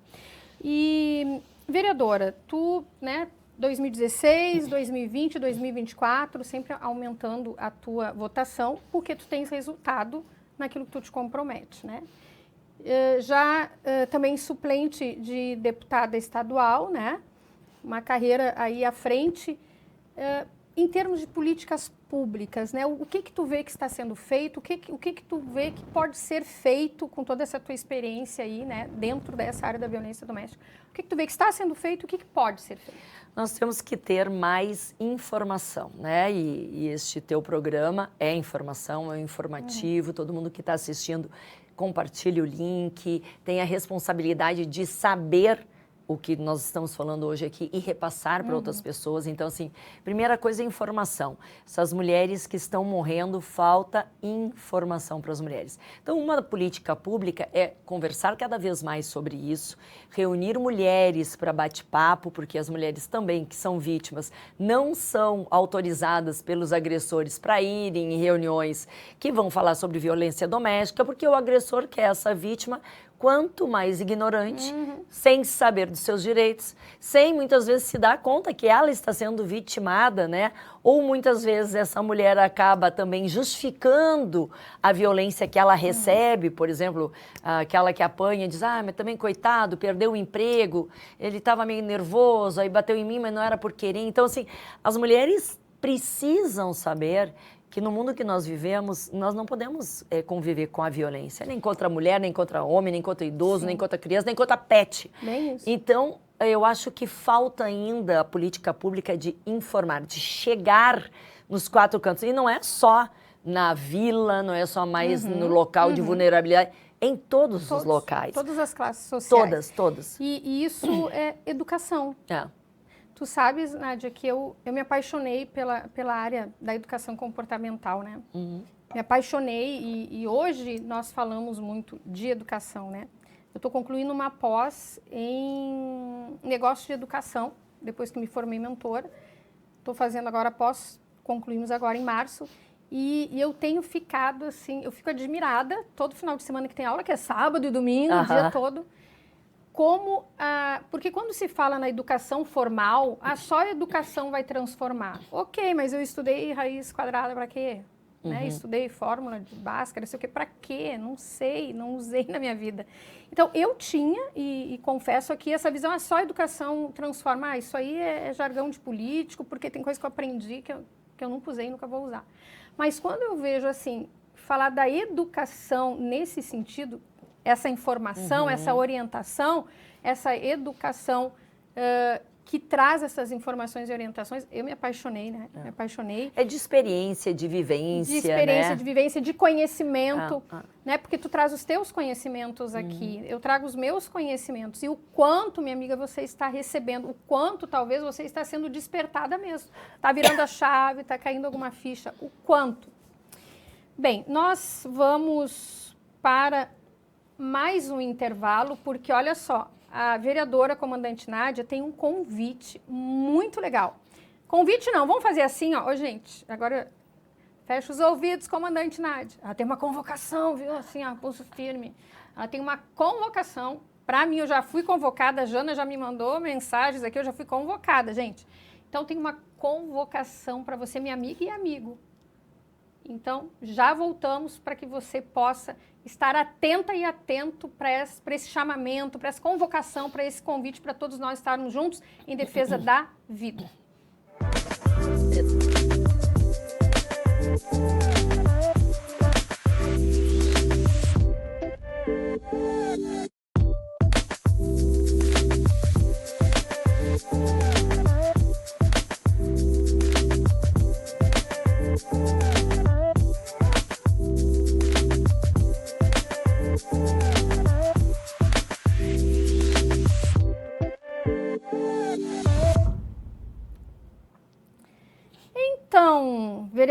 E, vereadora, tu, né, 2016, 2020, 2024, sempre aumentando a tua votação, porque tu tens resultado naquilo que tu te compromete, né? Também suplente de deputada estadual, né? Uma carreira aí à frente. Em termos de políticas públicas, né? O que tu vê que está sendo feito? O que tu vê que pode ser feito com toda essa tua experiência aí, né? Dentro dessa área da violência doméstica. O que tu vê que está sendo feito? O que pode ser feito? Nós temos que ter mais informação, né? E este teu programa é informação, é informativo. Todo mundo que está assistindo, compartilhe o link, tem a responsabilidade de saber o que nós estamos falando hoje aqui e repassar para outras pessoas. Então, assim, primeira coisa é informação. Essas mulheres que estão morrendo, falta informação para as mulheres. Então, uma política pública é conversar cada vez mais sobre isso, reunir mulheres para bate-papo, porque as mulheres também que são vítimas não são autorizadas pelos agressores para irem em reuniões que vão falar sobre violência doméstica, porque o agressor quer essa vítima quanto mais ignorante, sem saber dos seus direitos, sem muitas vezes se dar conta que ela está sendo vitimada, né? Ou muitas vezes essa mulher acaba também justificando a violência que ela recebe, por exemplo, aquela que apanha e diz, mas também coitado, perdeu o emprego, ele estava meio nervoso, aí bateu em mim, mas não era por querer. Então, assim, as mulheres precisam saber que no mundo que nós vivemos, nós não podemos conviver com a violência, nem contra a mulher, nem contra homem, nem contra idoso, nem contra criança, nem contra pet. Bem isso. Então, eu acho que falta ainda a política pública de informar, de chegar nos quatro cantos. E não é só na vila, não é só mais no local de vulnerabilidade, em todos os locais. Todas as classes sociais. Todas. E isso é educação. Tu sabes, Nádia, que eu me apaixonei pela área da educação comportamental, né? Me apaixonei e hoje nós falamos muito de educação, né? Eu estou concluindo uma pós em negócio de educação, depois que me formei mentora. Estou fazendo agora pós, concluímos agora em março. E eu tenho ficado assim, eu fico admirada todo final de semana que tem aula, que é sábado e domingo, o dia todo. Porque quando se fala na educação formal, só a educação vai transformar. Ok, mas eu estudei raiz quadrada para quê? Né? Estudei fórmula de Bhaskara, não sei o quê, para quê? Não sei, não usei na minha vida. Então, eu tinha, e confesso aqui, essa visão, só a educação transforma. Isso aí é jargão de político, porque tem coisa que eu aprendi que eu nunca usei e nunca vou usar. Mas quando eu vejo, assim, falar da educação nesse sentido, essa informação, essa orientação, essa educação que traz essas informações e orientações, eu me apaixonei, né? Me apaixonei. É de experiência, de vivência, de experiência, né? de vivência, de conhecimento, né? Porque tu traz os teus conhecimentos aqui, eu trago os meus conhecimentos. E o quanto, minha amiga, você está recebendo, o quanto talvez você está sendo despertada mesmo. Está virando a chave, está caindo alguma ficha, o quanto. Bem, nós vamos para mais um intervalo, porque olha só, a vereadora comandante Nádia tem um convite muito legal. Convite não, vamos fazer assim, ó, gente, agora fecha os ouvidos, comandante Nádia. Ela tem uma convocação, viu, assim, ó, pulso firme. Ela tem uma convocação, para mim eu já fui convocada, a Jana já me mandou mensagens aqui, eu já fui convocada, gente. Então tem uma convocação para você, minha amiga e amigo. Então, já voltamos para que você possa estar atenta e atento para esse chamamento, para essa convocação, para esse convite, para todos nós estarmos juntos em defesa da vida.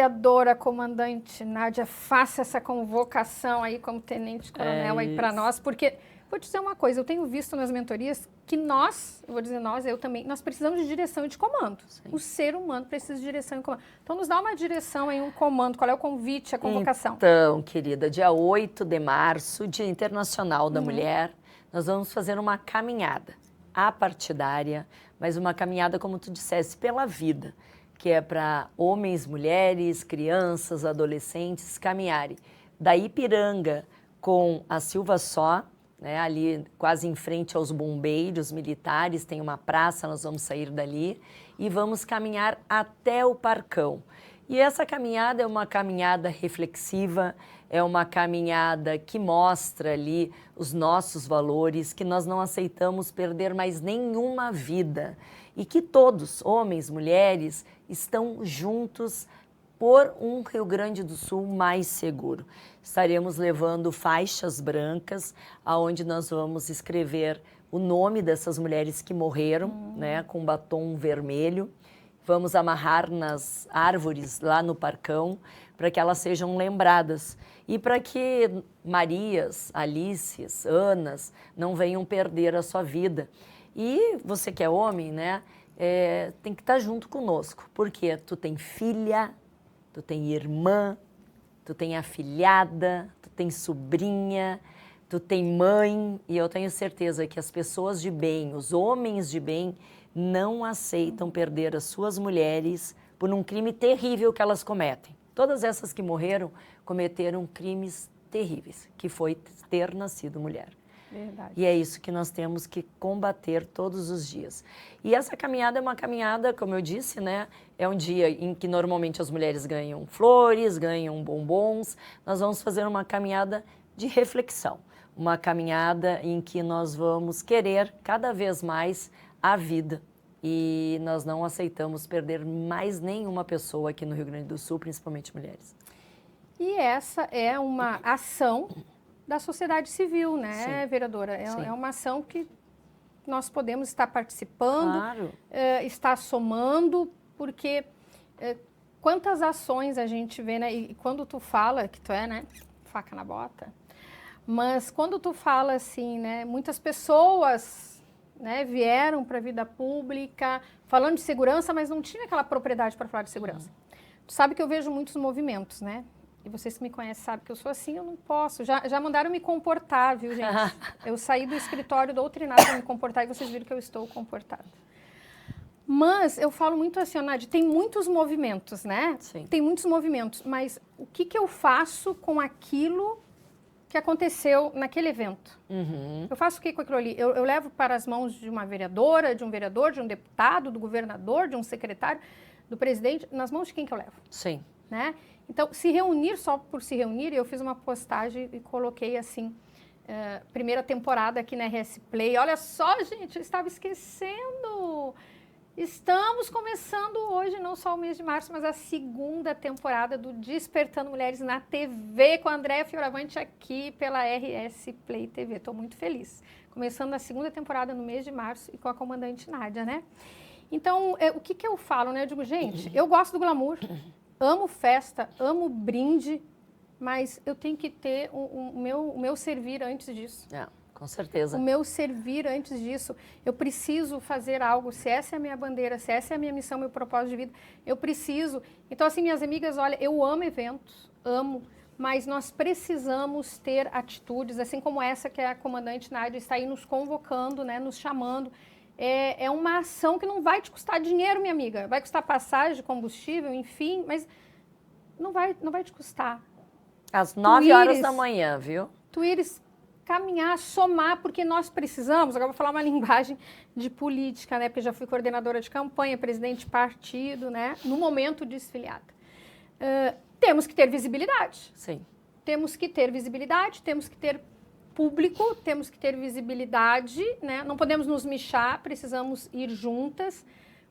vereadora, comandante Nádia, faça essa convocação aí como tenente-coronel aí para nós, porque, vou te dizer uma coisa, eu tenho visto nas mentorias que nós, eu vou dizer nós, eu também, nós precisamos de direção e de comando. Sim. O ser humano precisa de direção e comando. Então, nos dá uma direção aí, um comando, qual é o convite, a convocação? Então, querida, dia 8 de março, Dia Internacional da Mulher, nós vamos fazer uma caminhada apartidária, mas uma caminhada, como tu dissesse, pela vida, que é para homens, mulheres, crianças, adolescentes caminharem da Ipiranga com a Silva Só, né, ali quase em frente aos bombeiros militares, tem uma praça, nós vamos sair dali e vamos caminhar até o Parcão. E essa caminhada é uma caminhada reflexiva, é uma caminhada que mostra ali os nossos valores, que nós não aceitamos perder mais nenhuma vida e que todos, homens, mulheres, estão juntos por um Rio Grande do Sul mais seguro. Estaremos levando faixas brancas, aonde nós vamos escrever o nome dessas mulheres que morreram, né, com batom vermelho. Vamos amarrar nas árvores lá no Parcão para que elas sejam lembradas e para que Marias, Alices, Anas não venham perder a sua vida. E você que é homem, né, tem que estar junto conosco, porque tu tem filha, tu tem irmã, tu tem afilhada, tu tem sobrinha, tu tem mãe, e eu tenho certeza que as pessoas de bem, os homens de bem, não aceitam perder as suas mulheres por um crime terrível que elas cometem. Todas essas que morreram cometeram crimes terríveis, que foi ter nascido mulher. Verdade. E é isso que nós temos que combater todos os dias. E essa caminhada é uma caminhada, como eu disse, né? É um dia em que normalmente as mulheres ganham flores, ganham bombons. Nós vamos fazer uma caminhada de reflexão. Uma caminhada em que nós vamos querer cada vez mais a vida. E nós não aceitamos perder mais nenhuma pessoa aqui no Rio Grande do Sul, principalmente mulheres. E essa é uma ação da sociedade civil, né, Sim. vereadora? Sim. É uma ação que nós podemos estar participando, Claro. Estar somando, porque quantas ações a gente vê, né? E quando tu fala, que tu é, né, faca na bota, mas quando tu fala assim, né, muitas pessoas, né, vieram para a vida pública falando de segurança, mas não tinha aquela propriedade para falar de segurança. Tu sabe que eu vejo muitos movimentos, né? E vocês que me conhecem sabem que eu sou assim, eu não posso. Já mandaram me comportar, viu, gente? Eu saí do escritório doutrinado para me comportar e vocês viram que eu estou comportada. Mas eu falo muito assim, Nádia, tem muitos movimentos, né? Sim. Tem muitos movimentos, mas o que eu faço com aquilo que aconteceu naquele evento? Eu faço o que com aquilo ali? Eu levo para as mãos de uma vereadora, de um vereador, de um deputado, do governador, de um secretário, do presidente, nas mãos de quem que eu levo? Sim. Né? Então, se reunir só por se reunir, eu fiz uma postagem e coloquei assim, primeira temporada aqui na RS Play. Olha só, gente, eu estava esquecendo. Estamos começando hoje, não só o mês de março, mas a segunda temporada do Despertando Mulheres na TV, com a Andréa Fioravante aqui pela RS Play TV. Estou muito feliz. Começando a segunda temporada no mês de março e com a comandante Nádia, né? Então, o que eu falo, né? Eu digo, gente, eu gosto do glamour. Amo festa, amo brinde, mas eu tenho que ter o meu servir antes disso. Com certeza. O meu servir antes disso. Eu preciso fazer algo, se essa é a minha bandeira, se essa é a minha missão, meu propósito de vida, eu preciso. Então, assim, minhas amigas, olha, eu amo eventos, amo, mas nós precisamos ter atitudes, assim como essa que a comandante Nádia está aí nos convocando, né, nos chamando. É uma ação que não vai te custar dinheiro, minha amiga. Vai custar passagem, combustível, enfim, mas não vai te custar. Às 9 horas da manhã, viu? Tu ires caminhar, somar, porque nós precisamos, agora vou falar uma linguagem de política, né? Porque já fui coordenadora de campanha, presidente de partido, né? No momento desfiliada. Temos que ter visibilidade. Sim. Temos que ter visibilidade, temos que ter público, temos que ter visibilidade, né? Não podemos nos mexer, precisamos ir juntas,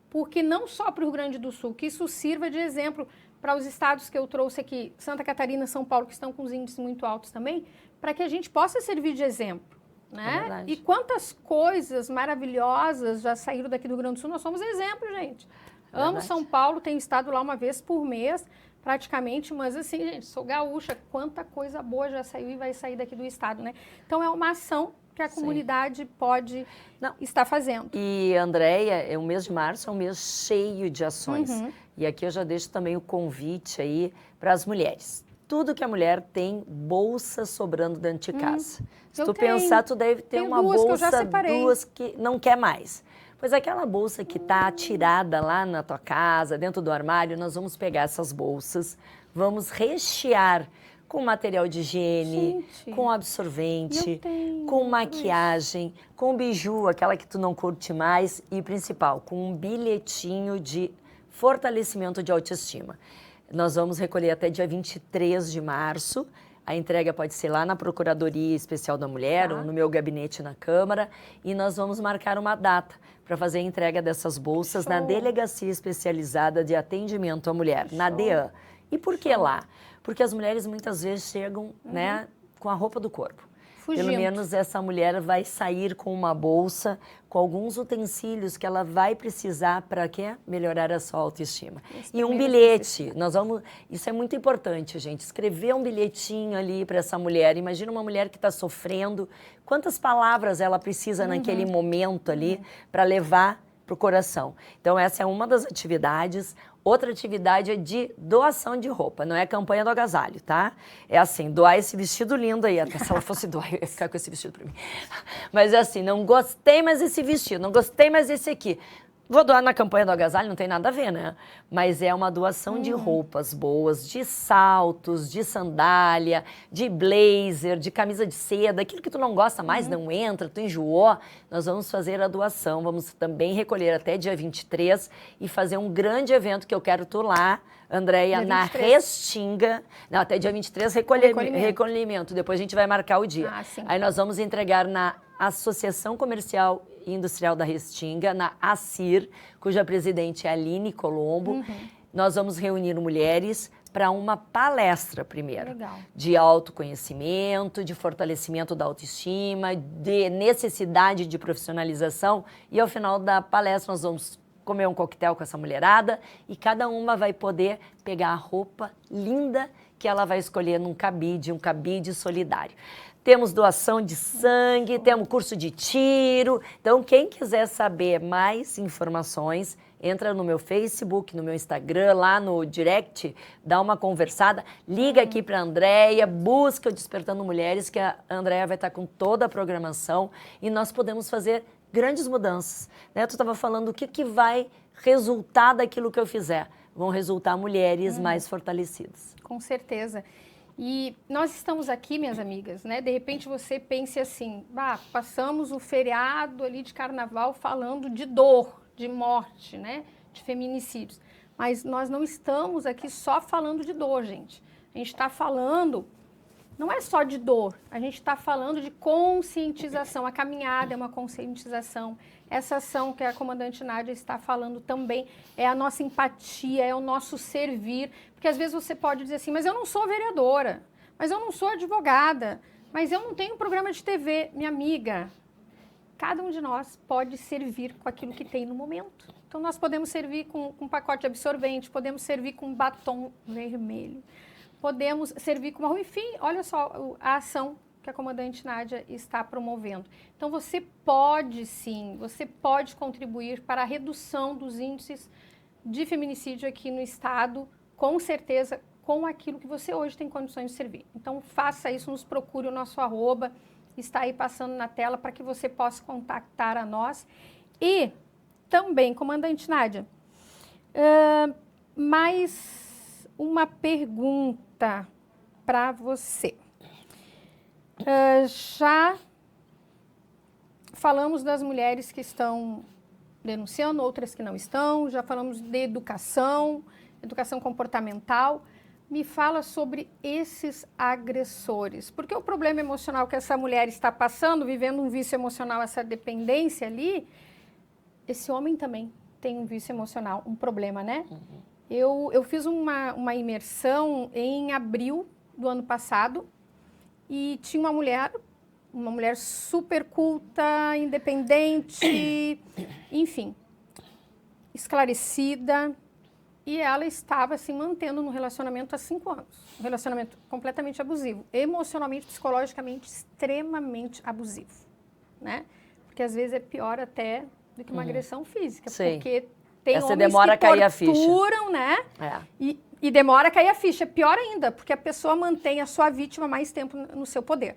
porque não só para o Rio Grande do Sul, que isso sirva de exemplo para os estados que eu trouxe aqui, Santa Catarina, São Paulo, que estão com os índices muito altos também, para que a gente possa servir de exemplo, né? E quantas coisas maravilhosas já saíram daqui do Rio Grande do Sul, nós somos exemplo, gente. Amo São Paulo, tenho estado lá uma vez por mês, praticamente, mas assim, gente, sou gaúcha, quanta coisa boa já saiu e vai sair daqui do estado, né? Então é uma ação que a comunidade pode estar fazendo. E, Andréia, o mês de março é um mês cheio de ações. E aqui eu já deixo também o convite aí para as mulheres. Tudo que a mulher tem, bolsa sobrando dentro de casa. Se tu pensar, tu deve ter uma bolsa, duas que não quer mais. Pois aquela bolsa que está tirada lá na tua casa, dentro do armário, nós vamos pegar essas bolsas, vamos rechear com material de higiene, com absorvente, com maquiagem, com biju, aquela que tu não curte mais, e principal, com um bilhetinho de fortalecimento de autoestima. Nós vamos recolher até dia 23 de março. A entrega pode ser lá na Procuradoria Especial da Mulher ou no meu gabinete na Câmara. E nós vamos marcar uma data para fazer a entrega dessas bolsas na Delegacia Especializada de Atendimento à Mulher, na DEAN. E por que lá? Porque as mulheres muitas vezes chegam né, com a roupa do corpo. Fugindo. Pelo menos essa mulher vai sair com uma bolsa, com alguns utensílios que ela vai precisar para quê? Melhorar a sua autoestima. E um bilhete. Isso é muito importante, gente. Escrever um bilhetinho ali para essa mulher. Imagina uma mulher que está sofrendo. Quantas palavras ela precisa naquele momento ali para levar para o coração. Então, essa é uma das atividades. Outra atividade é de doação de roupa, não é campanha do agasalho, tá? É assim, doar esse vestido lindo aí, até se ela fosse doar, eu ia ficar com esse vestido pra mim. Mas é assim, não gostei mais desse vestido, não gostei mais desse aqui. Vou doar na campanha do agasalho, não tem nada a ver, né? Mas é uma doação de roupas boas, de saltos, de sandália, de blazer, de camisa de seda, aquilo que tu não gosta mais, não entra, tu enjoou, nós vamos fazer a doação, vamos também recolher até dia 23 e fazer um grande evento que eu quero tu lá, Andréia, na Restinga. Não, até dia 23, recolhimento. Depois a gente vai marcar o dia. Aí nós vamos entregar na Associação Comercial e Industrial da Restinga, na ACIR, cuja presidente é a Aline Colombo. Nós vamos reunir mulheres para uma palestra primeiro. De autoconhecimento, de fortalecimento da autoestima, de necessidade de profissionalização. E ao final da palestra nós vamos comer um coquetel com essa mulherada e cada uma vai poder pegar a roupa linda que ela vai escolher num cabide, um cabide solidário. Temos doação de sangue, temos curso de tiro. Então, quem quiser saber mais informações, entra no meu Facebook, no meu Instagram, lá no direct, dá uma conversada, liga aqui para a Andréia, busca o Despertando Mulheres, que a Andréia vai estar com toda a programação e nós podemos fazer grandes mudanças. Né? Tu estava falando o que vai resultar daquilo que eu fizer. Vão resultar mulheres mais fortalecidas. Com certeza. E nós estamos aqui, minhas amigas, né? De repente você pense assim, passamos o feriado ali de carnaval falando de dor, de morte, né? De feminicídios. Mas nós não estamos aqui só falando de dor, gente. A gente está falando, não é só de dor, a gente está falando de conscientização. A caminhada é uma conscientização. Essa ação que a comandante Nádia está falando também é a nossa empatia, é o nosso servir. Porque às vezes você pode dizer assim, mas eu não sou vereadora, mas eu não sou advogada, mas eu não tenho programa de TV. Minha amiga, cada um de nós pode servir com aquilo que tem no momento. Então nós podemos servir com um pacote de absorvente, podemos servir com um batom vermelho, podemos servir com uma... Enfim, olha só a ação que a comandante Nádia está promovendo. Então, você pode sim, você pode contribuir para a redução dos índices de feminicídio aqui no estado, com certeza, com aquilo que você hoje tem condições de servir. Então, faça isso, nos procure o nosso @ está aí passando na tela para que você possa contactar a nós. E também, comandante Nádia, mais uma pergunta para você. Já falamos das mulheres que estão denunciando, outras que não estão, já falamos de educação comportamental. Me fala sobre esses agressores, porque o problema emocional que essa mulher está passando, vivendo um vício emocional, essa dependência ali, esse homem também tem um vício emocional, um problema, né? Eu fiz uma imersão em abril do ano passado, e tinha uma mulher super culta, independente, enfim, esclarecida, e ela estava se mantendo no relacionamento há 5 anos. Um relacionamento completamente abusivo, emocionalmente, psicologicamente, extremamente abusivo, né? Porque às vezes é pior até do que uma agressão física, Sim. porque tem Essa homens demora que a cair a ficha. torturam, né? É. E demora a cair a ficha. Pior ainda, porque a pessoa mantém a sua vítima mais tempo no seu poder.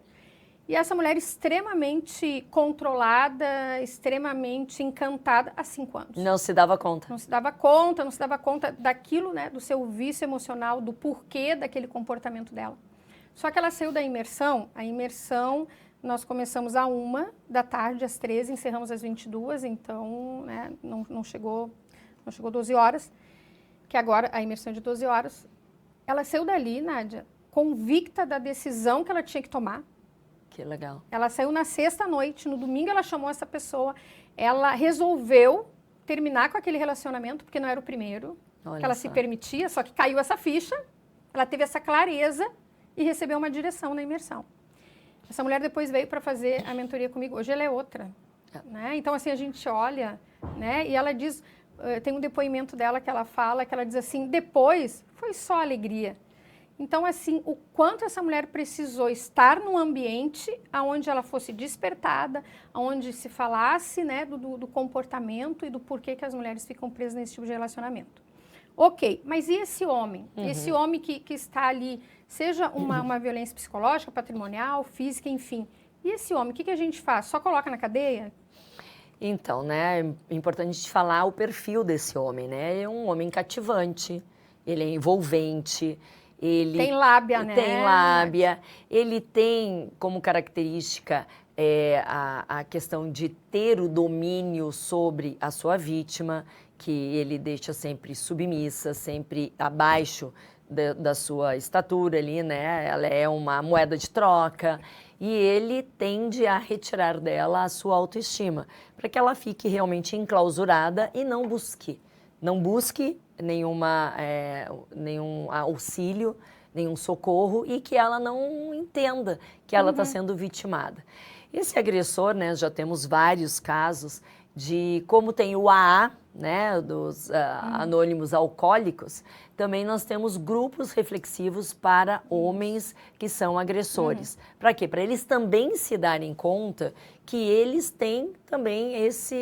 E essa mulher extremamente controlada, extremamente encantada há 5 anos. Não se dava conta. Não se dava conta daquilo, né, do seu vício emocional, do porquê daquele comportamento dela. Só que ela saiu da imersão, a imersão nós começamos às 13h, às 13h, encerramos às 22h, então, né, não chegou 12 horas, que agora a imersão é de 12 horas. Ela saiu dali, Nádia, convicta da decisão que ela tinha que tomar. Que legal. Ela saiu na sexta-noite, no domingo ela chamou essa pessoa, ela resolveu terminar com aquele relacionamento, porque não era o primeiro, Olha que ela só. se permitia, só que caiu essa ficha, ela teve essa clareza e recebeu uma direção na imersão. Essa mulher depois veio para fazer a mentoria comigo, hoje ela é outra. Né? Então, assim, a gente olha, né, e ela diz, tem um depoimento dela que ela fala, que ela diz assim, depois foi só alegria. Então, assim, o quanto essa mulher precisou estar num ambiente onde ela fosse despertada, onde se falasse, né, do comportamento e do porquê que as mulheres ficam presas nesse tipo de relacionamento. Ok, mas e esse homem? Esse homem que está ali, seja uma violência psicológica, patrimonial, física, enfim. E esse homem, o que a gente faz? Só coloca na cadeia? Então, né, é importante a gente falar o perfil desse homem, né? É um homem cativante, ele é envolvente, ele tem lábia, né? Tem lábia, ele tem como característica a questão de ter o domínio sobre a sua vítima, que ele deixa sempre submissa, sempre abaixo da sua estatura ali, né? Ela é uma moeda de troca e ele tende a retirar dela a sua autoestima, para que ela fique realmente enclausurada e não busque nenhum auxílio, nenhum socorro e que ela não entenda que ela está sendo vitimada. Esse agressor, né, já temos vários casos de como tem o AA, né, dos anônimos alcoólicos, também nós temos grupos reflexivos para homens que são agressores. Para quê? Para eles também se darem conta que eles têm também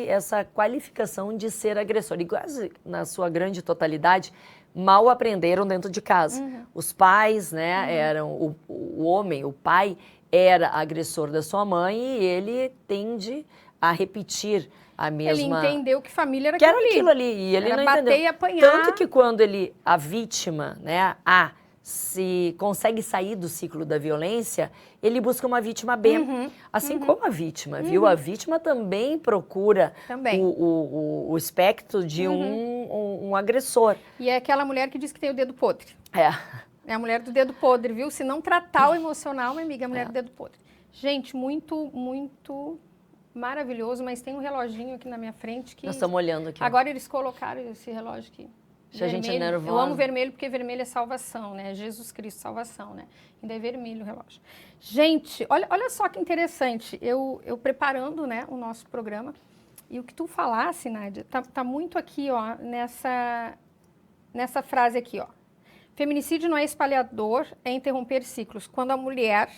essa qualificação de ser agressor. E quase na sua grande totalidade, mal aprenderam dentro de casa. Os pais, né, eram o homem, o pai, era agressor da sua mãe e ele tende a repetir a mesma... Ele entendeu que família era aquilo ali. E ele era não bater entendeu. e apanhar. Tanto que quando a vítima, né, se consegue sair do ciclo da violência, ele busca uma vítima B. Assim como a vítima, viu? A vítima também procura o espectro de um agressor. E é aquela mulher que diz que tem o dedo podre. É a mulher do dedo podre, viu? Se não tratar o emocional, minha amiga, é a mulher do dedo podre. Gente, muito, muito maravilhoso, mas tem um reloginho aqui na minha frente que... Nós estamos olhando aqui. Agora eles colocaram esse relógio aqui. Deixa a gente nervosa. Eu amo vermelho porque vermelho é salvação, né? Jesus Cristo, salvação, né? Ainda é vermelho o relógio. Gente, olha só que interessante. Eu preparando, né, o nosso programa, e o que tu falasse, Nádia, tá muito aqui, ó, nessa frase aqui, ó. Feminicídio não é espalhador, é interromper ciclos. Quando a mulher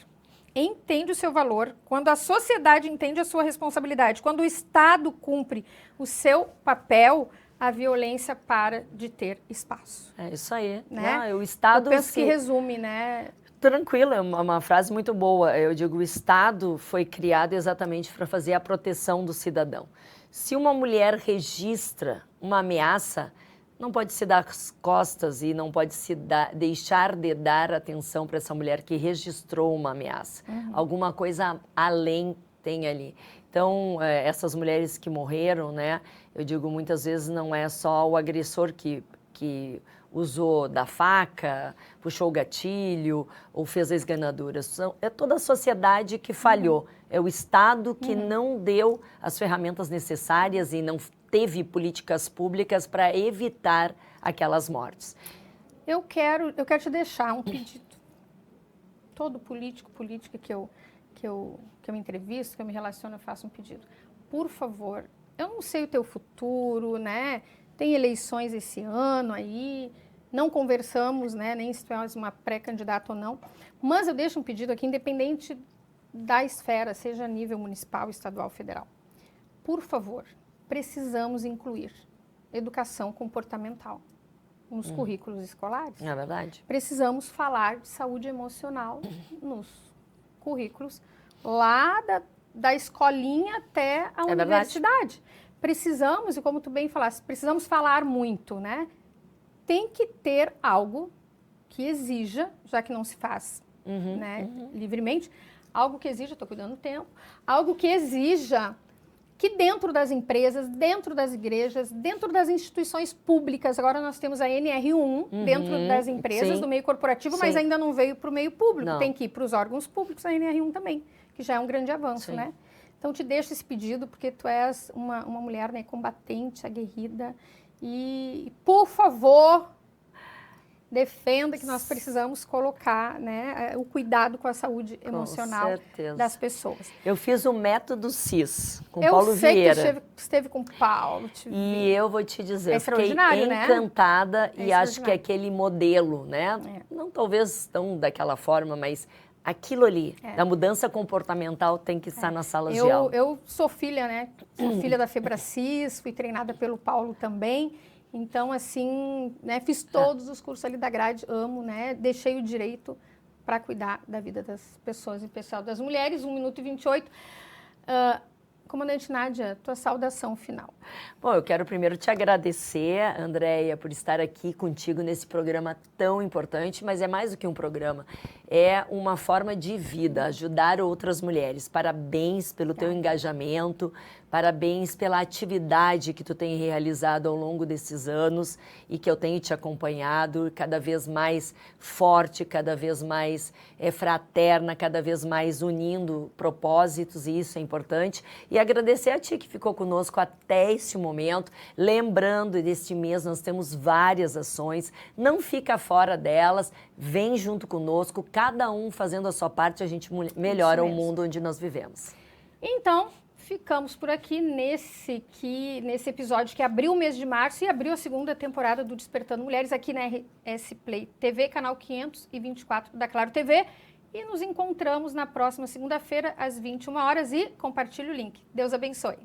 entende o seu valor, quando a sociedade entende a sua responsabilidade, quando o Estado cumpre o seu papel, a violência para de ter espaço. É isso aí. Né? Não, o Estado... Eu penso que resume, né? Tranquilo, é uma frase muito boa. Eu digo, o Estado foi criado exatamente para fazer a proteção do cidadão. Se uma mulher registra uma ameaça, não pode se dar as costas e não pode se deixar de dar atenção para essa mulher que registrou uma ameaça. Alguma coisa além tem ali. Então, essas mulheres que morreram, né, eu digo, muitas vezes não é só o agressor que usou da faca, puxou o gatilho ou fez a esganadura. É toda a sociedade que falhou. É o Estado que não deu as ferramentas necessárias e não teve políticas públicas para evitar aquelas mortes. Eu quero te deixar um pedido. Todo política que eu me entrevisto, que eu me relaciono, eu faço um pedido. Por favor, eu não sei o teu futuro, né? Tem eleições esse ano aí, não conversamos, né, nem se tu és uma pré-candidata ou não, mas eu deixo um pedido aqui, independente da esfera, seja a nível municipal, estadual, federal. Por favor, precisamos incluir educação comportamental nos currículos escolares. É verdade. Precisamos falar de saúde emocional nos currículos, lá da escolinha até a universidade. Precisamos, e como tu bem falaste, precisamos falar muito, né? Tem que ter algo que exija, já que não se faz livremente, algo que exija, estou cuidando do tempo, algo que exija que dentro das empresas, dentro das igrejas, dentro das instituições públicas, agora nós temos a NR1 dentro das empresas, do meio corporativo, mas ainda não veio para o meio público, tem que ir para os órgãos públicos, a NR1 também, que já é um grande avanço, né? Então, te deixo esse pedido, porque tu és uma mulher, né, combatente, aguerrida, e, por favor, defenda que nós precisamos colocar, né, o cuidado com a saúde emocional das pessoas. Eu fiz o método CIS com Paulo Vieira. Eu sei que tu esteve com o Paulo. E eu vou te dizer, eu fiquei né? encantada e acho que aquele modelo, né, não talvez tão daquela forma, mas aquilo ali, da mudança comportamental tem que estar nas salas de aula. Eu sou filha, né, sou filha da Febracis, fui treinada pelo Paulo também. Então, assim, né, fiz todos os cursos ali da grade, amo, né, deixei o direito para cuidar da vida das pessoas, em especial das mulheres, 1 minuto e 28. Comandante Nádia, tua saudação final. Bom, eu quero primeiro te agradecer, Andréia, por estar aqui contigo nesse programa tão importante, mas é mais do que um programa, é uma forma de vida, ajudar outras mulheres. Parabéns pelo teu engajamento, parabéns pela atividade que tu tem realizado ao longo desses anos e que eu tenho te acompanhado, cada vez mais forte, cada vez mais fraterna, cada vez mais unindo propósitos, e isso é importante. E agradecer a ti que ficou conosco até este momento. Lembrando, deste mês nós temos várias ações, não fica fora delas, vem junto conosco, cada um fazendo a sua parte, a gente melhora o mundo onde nós vivemos. Então, ficamos por aqui nesse episódio que abriu o mês de março e abriu a segunda temporada do Despertando Mulheres aqui na RS Play TV, canal 524 da Claro TV. E nos encontramos na próxima segunda-feira, às 21 horas, e compartilhe o link. Deus abençoe.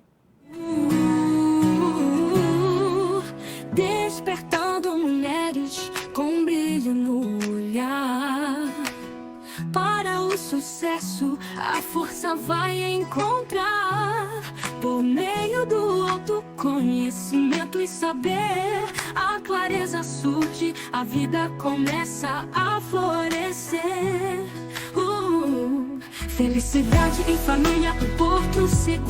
Despertando mulheres com brilho no olhar. Para o sucesso, a força vai encontrar. Por meio do autoconhecimento e saber, a clareza surge, a vida começa a florescer. Felicidade em família, um porto seguro.